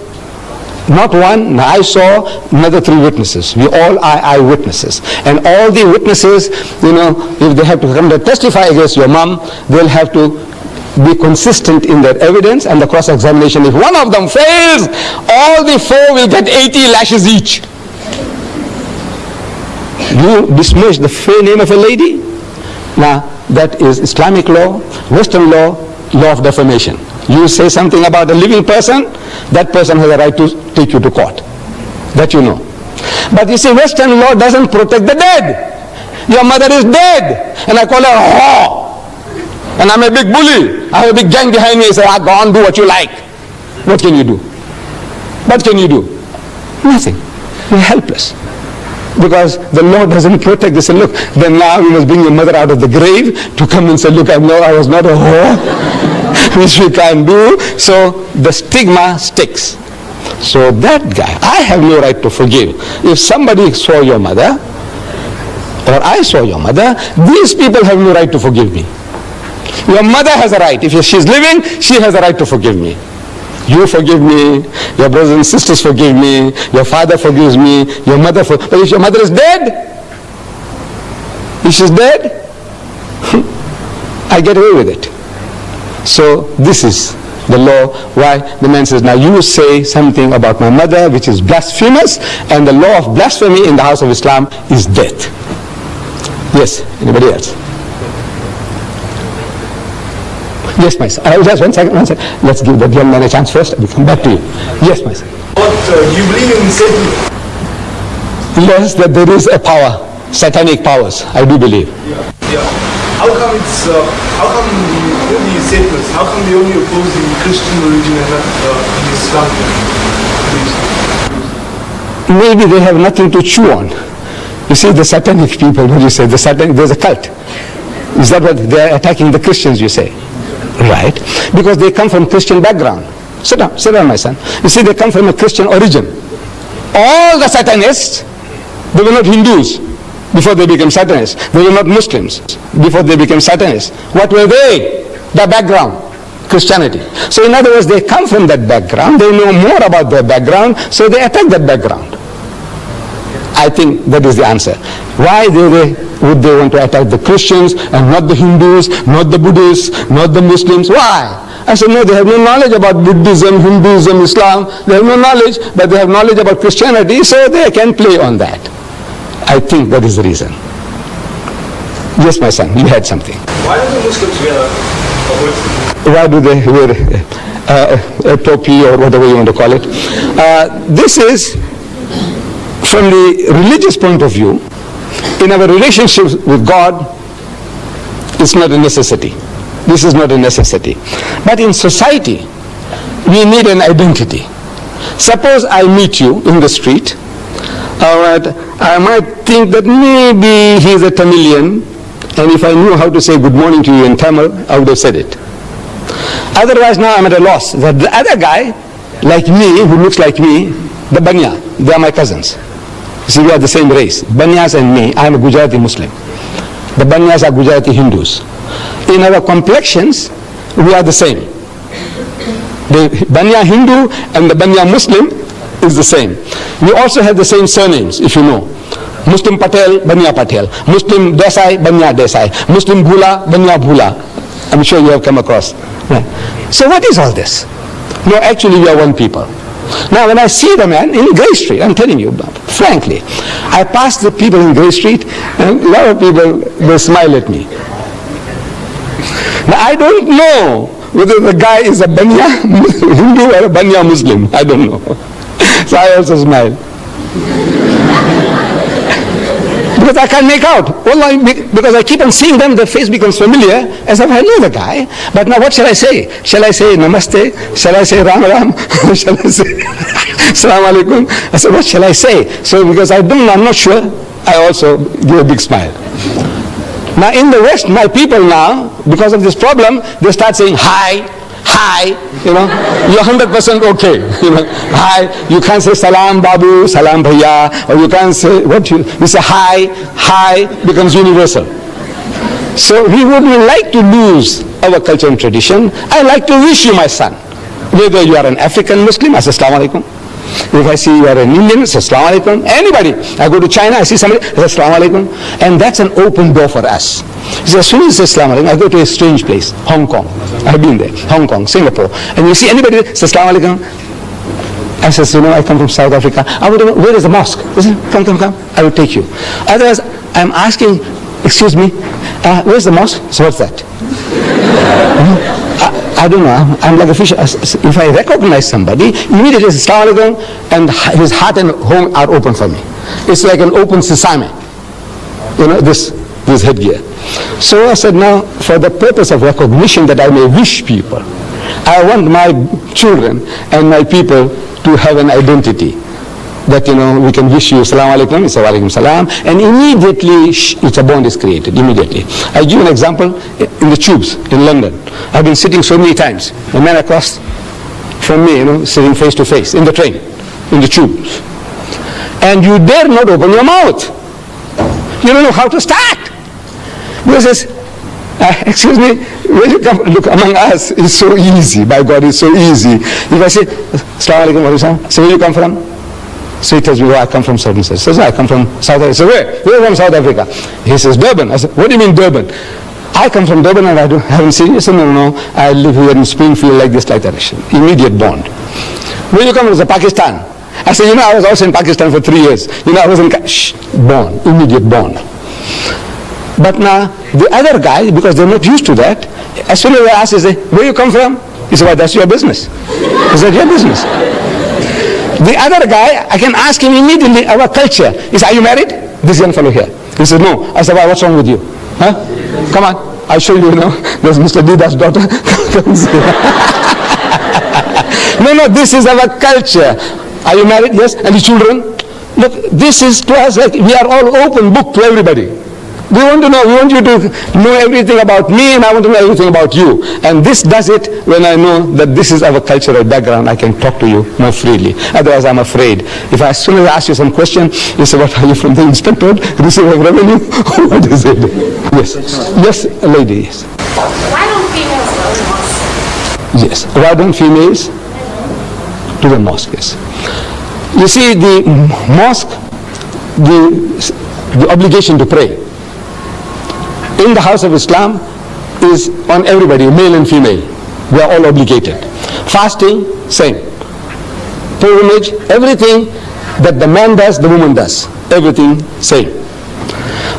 Not one, no, I saw another 3 witnesses. We all are eyewitnesses. And all the witnesses, you know, if they have to come to testify against your mom, they'll have to be consistent in their evidence and the cross-examination. If one of them fails, all the 4 will get 80 lashes each. You besmirch the fair name of a lady? Now, that is Islamic law, Western law, law of defamation. You say something about a living person, that person has a right to take you to court. That you know. But you see, Western law doesn't protect the dead. Your mother is dead, and I call her a whore. And I'm a big bully. I have a big gang behind me. I say, go on, do what you like. What can you do? What can you do? Nothing. You're helpless. Because the law doesn't protect this. And look, then now you must bring your mother out of the grave to come and say, look, I was not a whore, which we can't do. So the stigma sticks. So that guy, I have no right to forgive. If somebody saw your mother, or I saw your mother, these people have no right to forgive me. Your mother has a right. If she's living, she has a right to forgive me. You forgive me, your brothers and sisters forgive me, your father forgives me, your mother but if your mother is dead, if she's dead, I get away with it. So this is the law why the man says, now you say something about my mother which is blasphemous, and the law of blasphemy in the house of Islam is death. Yes, anybody else? Yes, my son. Just one second. Let's give the young man a chance first. We'll come back to you. Yes, my son. What, you believe in Satan? Yes, that there is a power, satanic powers. I do believe. Yeah. How come all these Satanists, how come they only oppose the Christian religion and not the Islamic religion? Maybe they have nothing to chew on. You see, the satanic people, what do you say? There's a cult. Is that what they're attacking the Christians, you say? Right, because they come from Christian background. Sit down, my son. You see, they come from a Christian origin. All the Satanists, they were not Hindus. before they became Satanists. They were not Muslims before they became Satanists. What were they? The background, Christianity. So in other words, they come from that background, they know more about their background, so they attack that background. I think that is the answer. Why would they want to attack the Christians and not the Hindus, not the Buddhists, not the Muslims? Why? I said, no, they have no knowledge about Buddhism, Hinduism, Islam. They have no knowledge, but they have knowledge about Christianity, so they can play on that. I think that is the reason. Yes, my son, you had something. Why do the Muslims wear a hood? Why do they wear a topi or whatever you want to call it? This is, from the religious point of view, in our relationships with God, it's not a necessity. This is not a necessity. But in society, we need an identity. Suppose I meet you in the street, I might think that maybe he's a Tamilian, and if I knew how to say good morning to you in Tamil, I would have said it. Otherwise, now I'm at a loss. The other guy, like me, who looks like me, the Banya, they are my cousins. See, we are the same race. Banyas and me, I am a Gujarati Muslim. The Banyas are Gujarati Hindus. In our complexions, we are the same. The Banya Hindu and the Banya Muslim is the same. We also have the same surnames, if you know. Muslim Patel, Banya Patel. Muslim Desai, Banya Desai. Muslim Bhula, Banya Bhula. I'm sure you have come across. Right. So what is all this? No, actually we are one people. Now when I see the man in Grey Street, I'm telling you, frankly, I pass the people in Grey Street and a lot of people, they smile at me. Now I don't know whether the guy is a Banya Hindu or a Banya Muslim. I don't know. So I also smile. Because I can't make out. Because I keep on seeing them, the face becomes familiar, as if I know the guy. But now what shall I say? Shall I say Namaste? Shall I say Ram Ram? Shall I say Assalamu Alaikum? I said, what shall I say? So because I'm not sure, I also give a big smile. Now in the West, my people now, because of this problem, they start saying hi, you know, you're 100% okay, you know, hi, you can't say salam babu, salam bhaiya, or you can't say, you say hi becomes universal. So we wouldn't like to lose our culture and tradition. I like to wish you, my son, whether you are an African Muslim, I say assalamu alaikum. If I see you are an Indian, I say assalamu alaikum. Anybody, I go to China, I see somebody, I say assalamu alaikum. And that's an open door for us. So as soon as I say assalamu alaikum, I go to a strange place, Hong Kong. I've been there, Hong Kong, Singapore. And you see anybody say assalamu alaikum, I say, you know, I come from South Africa. I would, where is the mosque? I say, come, I will take you. Otherwise, I'm asking, excuse me, where's the mosque? So what's that? I don't know, I'm like a fish. If I recognize somebody, immediately I say assalamu alaikum, and his heart and home are open for me. It's like an open sesame, you know, this headgear. So I said, now, for the purpose of recognition that I may wish people, I want my children and my people to have an identity. That, you know, we can wish you assalamu alaikum, it's wa alaikum salam, and immediately it's a bond is created, immediately. I give an example in the tubes in London. I've been sitting so many times, a man across from me, you know, sitting face to face in the train, in the tubes. And you dare not open your mouth. You don't know how to start. Because it's, excuse me, when you come, look, among us, it's so easy. By God, it's so easy. If I say, assalamu alaikum wa rahmatullah, so where you come from? So he tells me, well, I come from certain place. Says, I come from South Africa. So where? Where from South Africa? He says, Durban. I said, what do you mean Durban? I come from Durban and I haven't seen you. He said, no, I live here in Springfield like this, like that. Immediate bond. Where you come from? Pakistan. I said, you know, I was also in Pakistan for 3 years. You know, I was in, bond, immediate bond. But now, the other guy, because they're not used to that, as soon as I ask, he says, where you come from? He said, well, that's your business. He said, your business. The other guy, I can ask him immediately, our culture. He said, are you married? This young fellow here. He said, no. I said, well, what's wrong with you? Huh? Come on, I'll show you, there's Mr. Deedat's daughter. No, this is our culture. Are you married? Yes. And the children? Look, this is to us like we are all open book to everybody. We want to know, we want you to know everything about me, and I want to know everything about you. And this does it when I know that this is our cultural background. I can talk to you more freely. Otherwise, I'm afraid. If as soon as I ask you some question, you say, what are you from the inspector? Receiver of revenue? What is it? Yes. Yes, lady. Yes. Why don't females go to mosque? Yes. Why don't females to the mosque? Yes. You see, the mosque, the obligation to pray in the house of Islam is on everybody, male and female. We are all obligated. Fasting, same. Pilgrimage, everything that the man does, the woman does. Everything, same.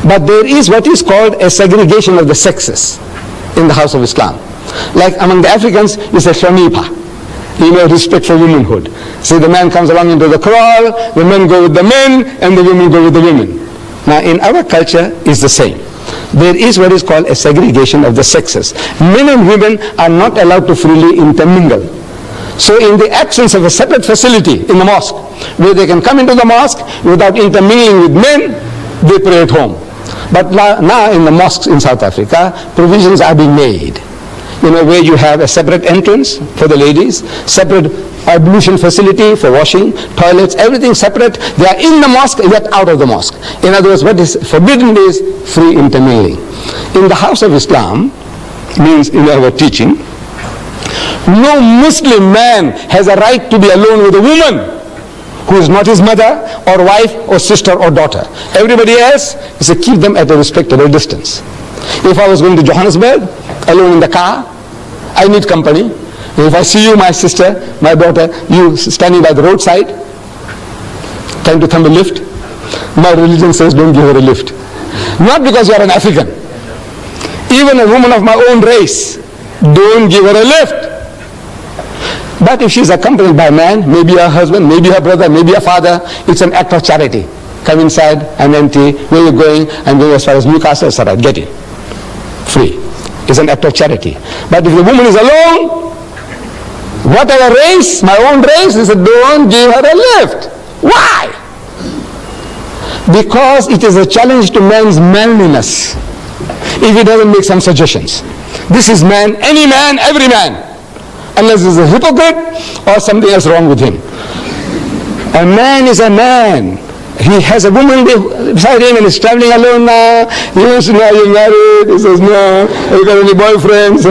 But there is what is called a segregation of the sexes in the house of Islam. Like among the Africans, it's a shamipa. Respect for womanhood. So the man comes along into the kraal, the men go with the men, and the women go with the women. Now in our culture, it's the same. There is what is called a segregation of the sexes. Men and women are not allowed to freely intermingle. So in the absence of a separate facility in the mosque, where they can come into the mosque without intermingling with men, they pray at home. But now in the mosques in South Africa, provisions are being made. Where you have a separate entrance for the ladies, separate ablution facility for washing, toilets, everything separate. They are in the mosque yet out of the mosque. In other words, what is forbidden is free intermingling. In the house of Islam, means in our teaching, no Muslim man has a right to be alone with a woman who is not his mother or wife or sister or daughter. Everybody else is to keep them at a respectable distance. If I was going to Johannesburg, alone in the car, I need company. If I see you, my sister, my daughter, you standing by the roadside, trying to thumb a lift, my religion says don't give her a lift. Not because you are an African. Even a woman of my own race, don't give her a lift. But if she's accompanied by a man, maybe her husband, maybe her brother, maybe her father, it's an act of charity. Come inside, I'm empty, where are you going? I'm going as far as Newcastle, etc. Get in. Free. It's an act of charity. But if the woman is alone, whatever race, my own race, he said, don't give her a lift. Why? Because it is a challenge to man's manliness if he doesn't make some suggestions. This is man, any man, every man. Unless he's a hypocrite or something else wrong with him. A man is a man. He has a woman beside him and is traveling alone now. He wants to know, are you married? He says, no. Have you got any boyfriends?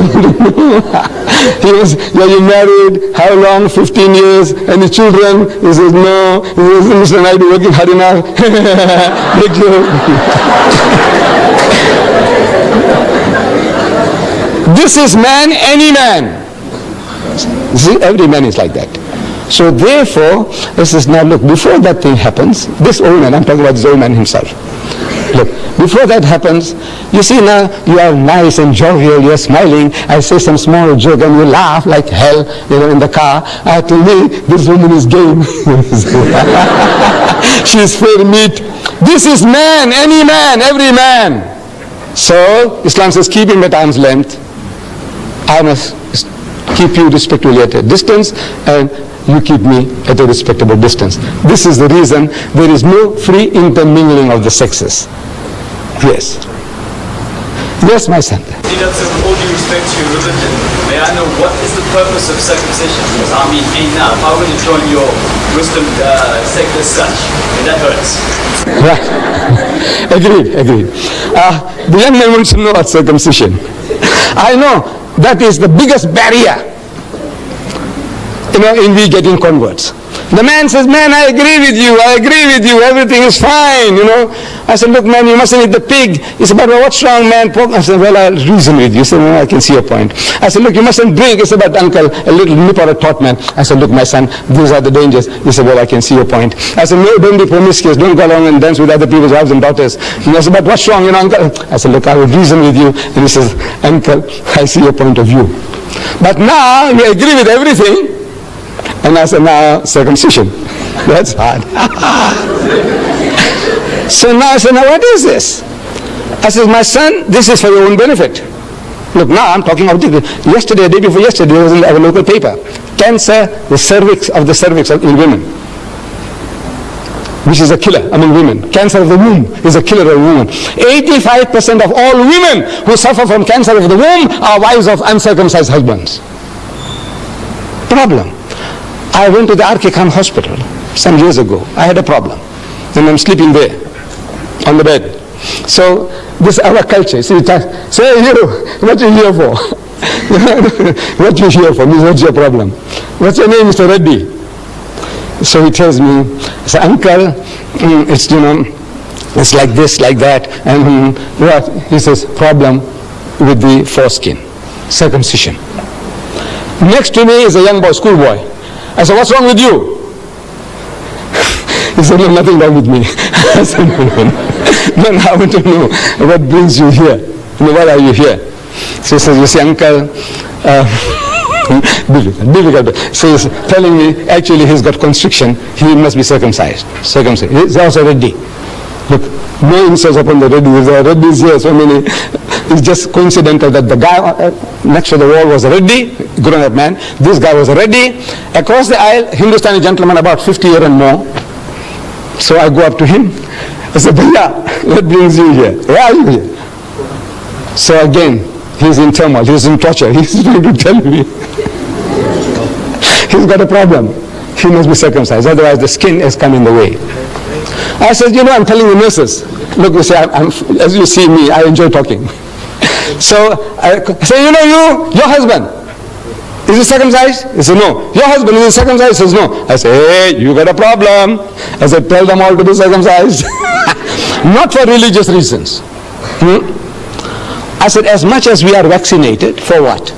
He was, are you married? How long? 15 years. Any children? He says, no. He says, Mr. Naidu, working hard enough. Big joke. This is man, any man. See, every man is like that. So therefore, this is now, look, before that thing happens, this old man, I'm talking about this old man himself. Look, before that happens, you see now, you are nice and jovial, you're smiling, I say some small joke and you laugh like hell, in the car. To me, this woman is game. She's fair meat. This is man, any man, every man. So, Islam says, keep him at arm's length. I must keep you respectfully at a distance, and you keep me at a respectable distance. This is the reason there is no free intermingling of the sexes. Yes. Yes, my son. Deirdre, with all due respect to your religion, may I know what is the purpose of circumcision? Because I mean, now, if I were to join your Muslim sect as such, that hurts. Right. Agreed. The young man wants to know about circumcision. I know that is the biggest barrier, in we getting converts. The man says, man, I agree with you, everything is fine, I said, look, man, you mustn't eat the pig. He said, but what's wrong, man? Pork? I said, well, I'll reason with you. He said, no, I can see your point. I said, look, you mustn't drink. He said, but uncle, a little nip or a tot, man. I said, look, my son, these are the dangers. He said, well, I can see your point. I said, no, don't be promiscuous. Don't go along and dance with other people's wives and daughters. And I said, but what's wrong, uncle? I said, look, I will reason with you. And he says, uncle, I see your point of view. But now, you agree with everything. And I said, now, circumcision. That's hard. So now I said, now what is this? I said, my son, this is for your own benefit. Look, now I'm talking about yesterday, day before yesterday, there was in our local paper. Cancer, the cervix in women. which is a killer among women. Cancer of the womb is a killer of women. 85% of all women who suffer from cancer of the womb are wives of uncircumcised husbands. Problem. I went to the R.K. Khan hospital some years ago. I had a problem. And I'm sleeping there on the bed. So this is our culture. See, say you, what you here for? What you here for? Means what's your problem? What's your name, Mr. Reddy? So he tells me, I say, uncle, it's, it's like this, like that. And what? He says, problem with the foreskin, circumcision. Next to me is a young boy, schoolboy. I said, what's wrong with you? He said, no, nothing wrong with me. I said, no, I want to know what brings you here. Why are you here? So he says, you see, uncle, difficult. So he's telling me, actually he's got constriction, he must be circumcised. He's also ready. Look, no insults upon the ready. There are readies here, so many. It's just coincidental that the guy next to the wall was a reddy, grown-up man. This guy was a reddy. Across the aisle, Hindustani gentleman about 50 years and more. So I go up to him. I said, Bhaiya, what brings you here? Why are you here? So again, he's in turmoil, he's in torture. He's trying to tell me. He's got a problem. He must be circumcised, otherwise the skin has come in the way. I said, I'm telling the nurses. Look, you see, as you see me, I enjoy talking. So I say, your husband, is he circumcised? He said, no. Your husband, is he circumcised? He says, no. I say, hey, you got a problem. I said, tell them all to be circumcised. Not for religious reasons. I said, as much as we are vaccinated, for what?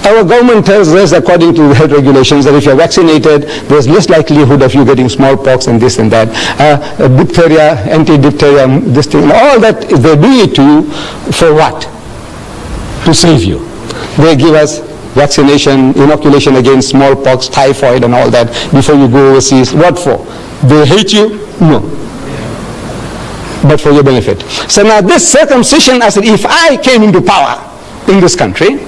Our government tells us, according to health regulations, that if you're vaccinated, there's less likelihood of you getting smallpox and this and that. Diphtheria, anti-diphtheria, this thing, all that, they're doing it to you for what? To save you. They give us vaccination, inoculation against smallpox, typhoid and all that before you go overseas. What for? They hate you? No. But for your benefit. So now this circumcision, I said, if I came into power in this country,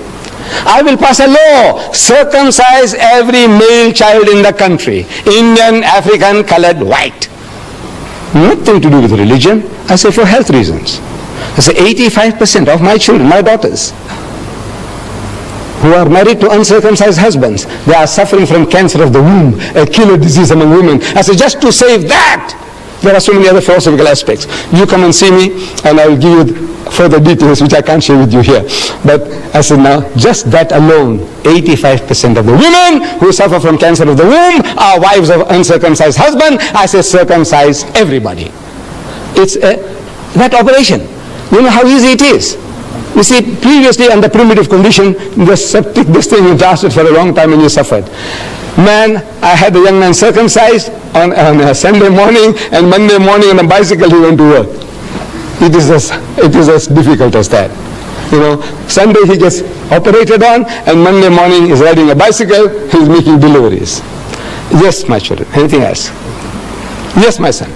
I will pass a law, circumcise every male child in the country, Indian, African, colored, white. Nothing to do with religion. I say for health reasons. I say 85% of my children, my daughters, who are married to uncircumcised husbands, they are suffering from cancer of the womb, a killer disease among women. I say just to save that, there are so many other philosophical aspects. You come and see me and I will give you further details which I can't share with you here. But I said now, just that alone, 85% of the women who suffer from cancer of the womb are wives of uncircumcised husband. I say circumcise everybody. It's that operation. You know how easy it is. You see, previously under primitive condition, the septic, this thing lasted for a long time and you suffered. Man, I had a young man circumcised on a Sunday morning, and Monday morning on a bicycle he went to work. It is as difficult as that. Sunday he gets operated on, and Monday morning he's riding a bicycle, he's making deliveries. Yes, my children. Anything else? Yes, my son.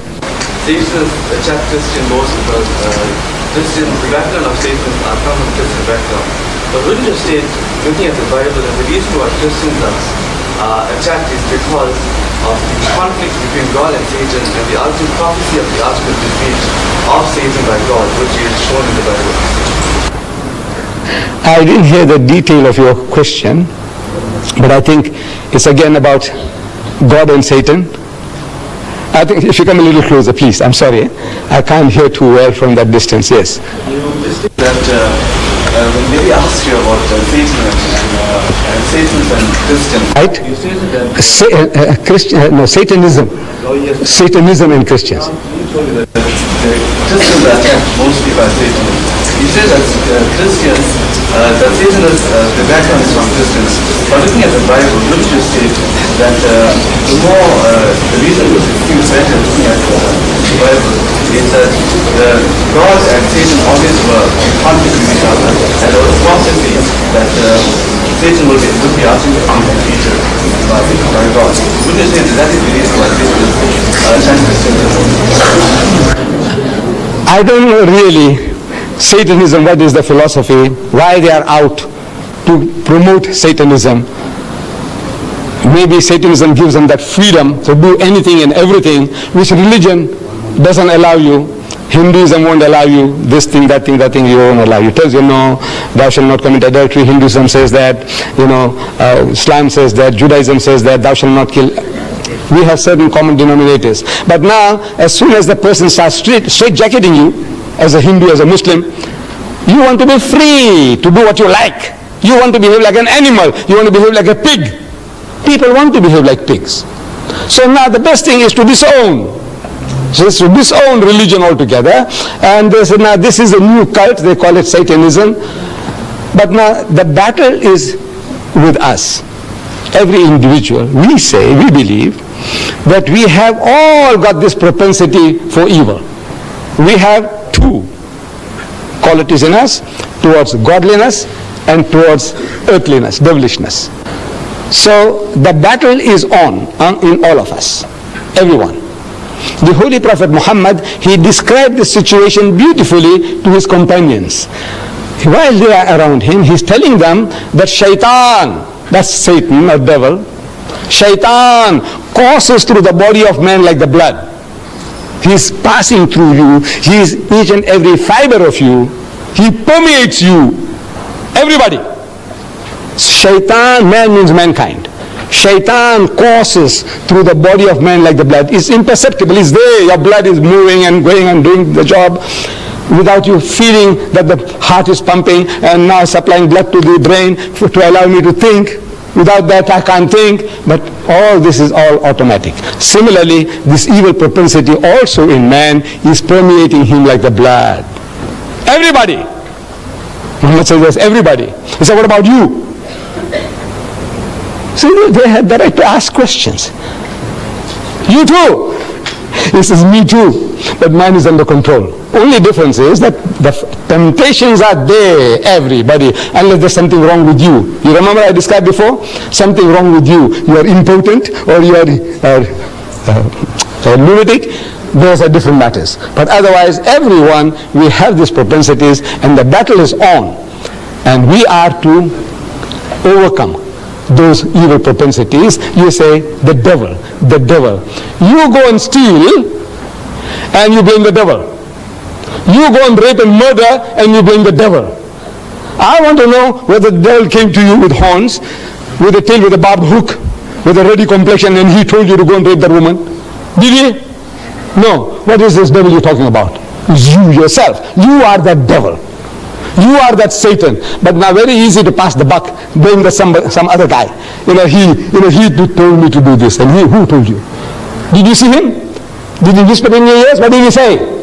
Jesus, a chap Christian knows about Christian, the background of Satan, I come from Christian background. But wouldn't you state, looking at the Bible, that the reason why Christians are attacked is because of the conflict between God and Satan and the ultimate prophecy of the ultimate defeat of Satan by God, which is shown in the Bible? I didn't hear the detail of your question, but I think it's again about God and Satan. I think if you come a little closer, please. I'm sorry. I can't hear too well from that distance. Yes. That when maybe ask you about Satan and Satan's and Christian. Right? You stated that Satanism. Satanism and Christians. You told me that Christians are attacked mostly by Satan. You said that Christians, that Satan is, the background is from Christians. But looking at the Bible, wouldn't you state that the reason it seems better looking at the Bible is that God and Satan always were conflict with each other, and there was prophecy that Satan would be ultimately defeated by God. Wouldn't you say that is the reason why Satan is anti-Christianism? I don't know really Satanism, what is the philosophy, why they are out to promote Satanism. maybe Satanism gives them that freedom to do anything and everything, which religion doesn't allow you. Hinduism won't allow you this thing, that thing, you won't allow you. It tells you, no, thou shalt not commit adultery. Hinduism says that, Islam says that, Judaism says that, thou shalt not kill. We have certain common denominators. But now, as soon as the person starts straight-jacketing you, as a Hindu, as a Muslim, you want to be free to do what you like. You want to behave like an animal. You want to behave like a pig. People want to behave like pigs. So now the best thing is to disown. So it's to disown religion altogether. And they said, now this is a new cult, they call it Satanism. But now the battle is with us. Every individual, we believe that we have all got this propensity for evil. We have two qualities in us, towards godliness and towards earthliness, devilishness. So the battle is on in all of us, everyone. The Holy Prophet Muhammad, he described this situation beautifully to his companions. While they are around him, he's telling them that shaitan, that's Satan or devil, shaitan courses through the body of man like the blood. He's passing through you. He's each and every fiber of you. He permeates you. Everybody. Shaitan, man means mankind. Shaitan courses through the body of man like the blood. It's imperceptible. It's there. Your blood is moving and going and doing the job without you feeling that the heart is pumping and now supplying blood to the brain to allow me to think. Without that I can't think. But all this is all automatic. Similarly, this evil propensity also in man is permeating him like the blood. Everybody. Muhammad says this, everybody. He said, what about you? So they had the right to ask questions. You too. He says, me too. But mine is under control. Only difference is that the temptations are there, everybody, unless there's something wrong with you. You remember I described before? Something wrong with you. You are impotent or you are lunatic. Those are different matters. But otherwise, everyone, we have these propensities and the battle is on. And we are to overcome those evil propensities. You say, the devil, the devil. You go and steal and you blame the devil. You go and rape and murder and you blame the devil. I want to know whether the devil came to you with horns, with a tail, with a barbed hook, with a ruddy complexion, and he told you to go and rape that woman. Did he? No. What is this devil you're talking about? It's you yourself. You are that devil. You are that Satan. But now very easy to pass the buck, blame some other guy. He told me to do this. And who told you? Did you see him? Did he whisper in your ears? What did he say?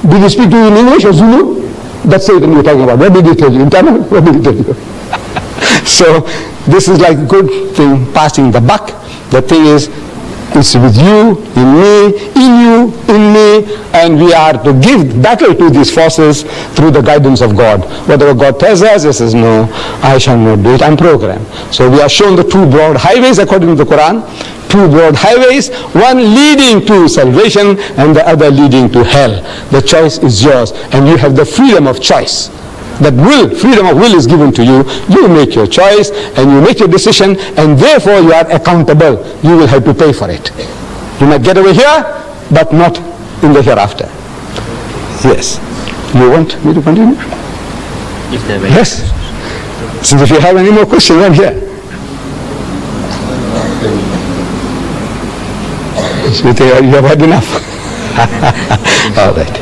Did he speak to you in English or Zulu? That's Satan you're talking about. What did he tell you? In Tamil? What did he tell you? So this is like a good thing, passing the buck. The thing is, it's with you, in me, in you, in me, and we are to give battle to these forces through the guidance of God. Whatever God tells us, he says, no, I shall not do it, I'm programmed. So we are shown the two broad highways according to the Quran. Two broad highways, one leading to salvation and the other leading to hell. The choice is yours, and you have the freedom of choice. That freedom of will is given to you. You make your choice and you make your decision, and therefore you are accountable. You will have to pay for it. You might get away here, but not in the hereafter. Yes. You want me to continue? Yes. Since if you have any more questions, I'm here. You have had enough. All right.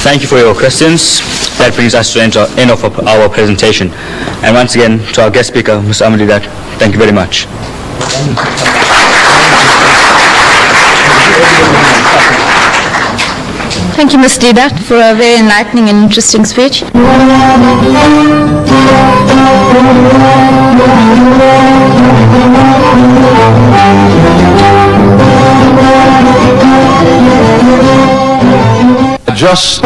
Thank you for your questions. That brings us to the end of our presentation. And once again, to our guest speaker, Mr. Deidat, thank you very much. Thank you, Ms. Deidat, for a very enlightening and interesting speech. Just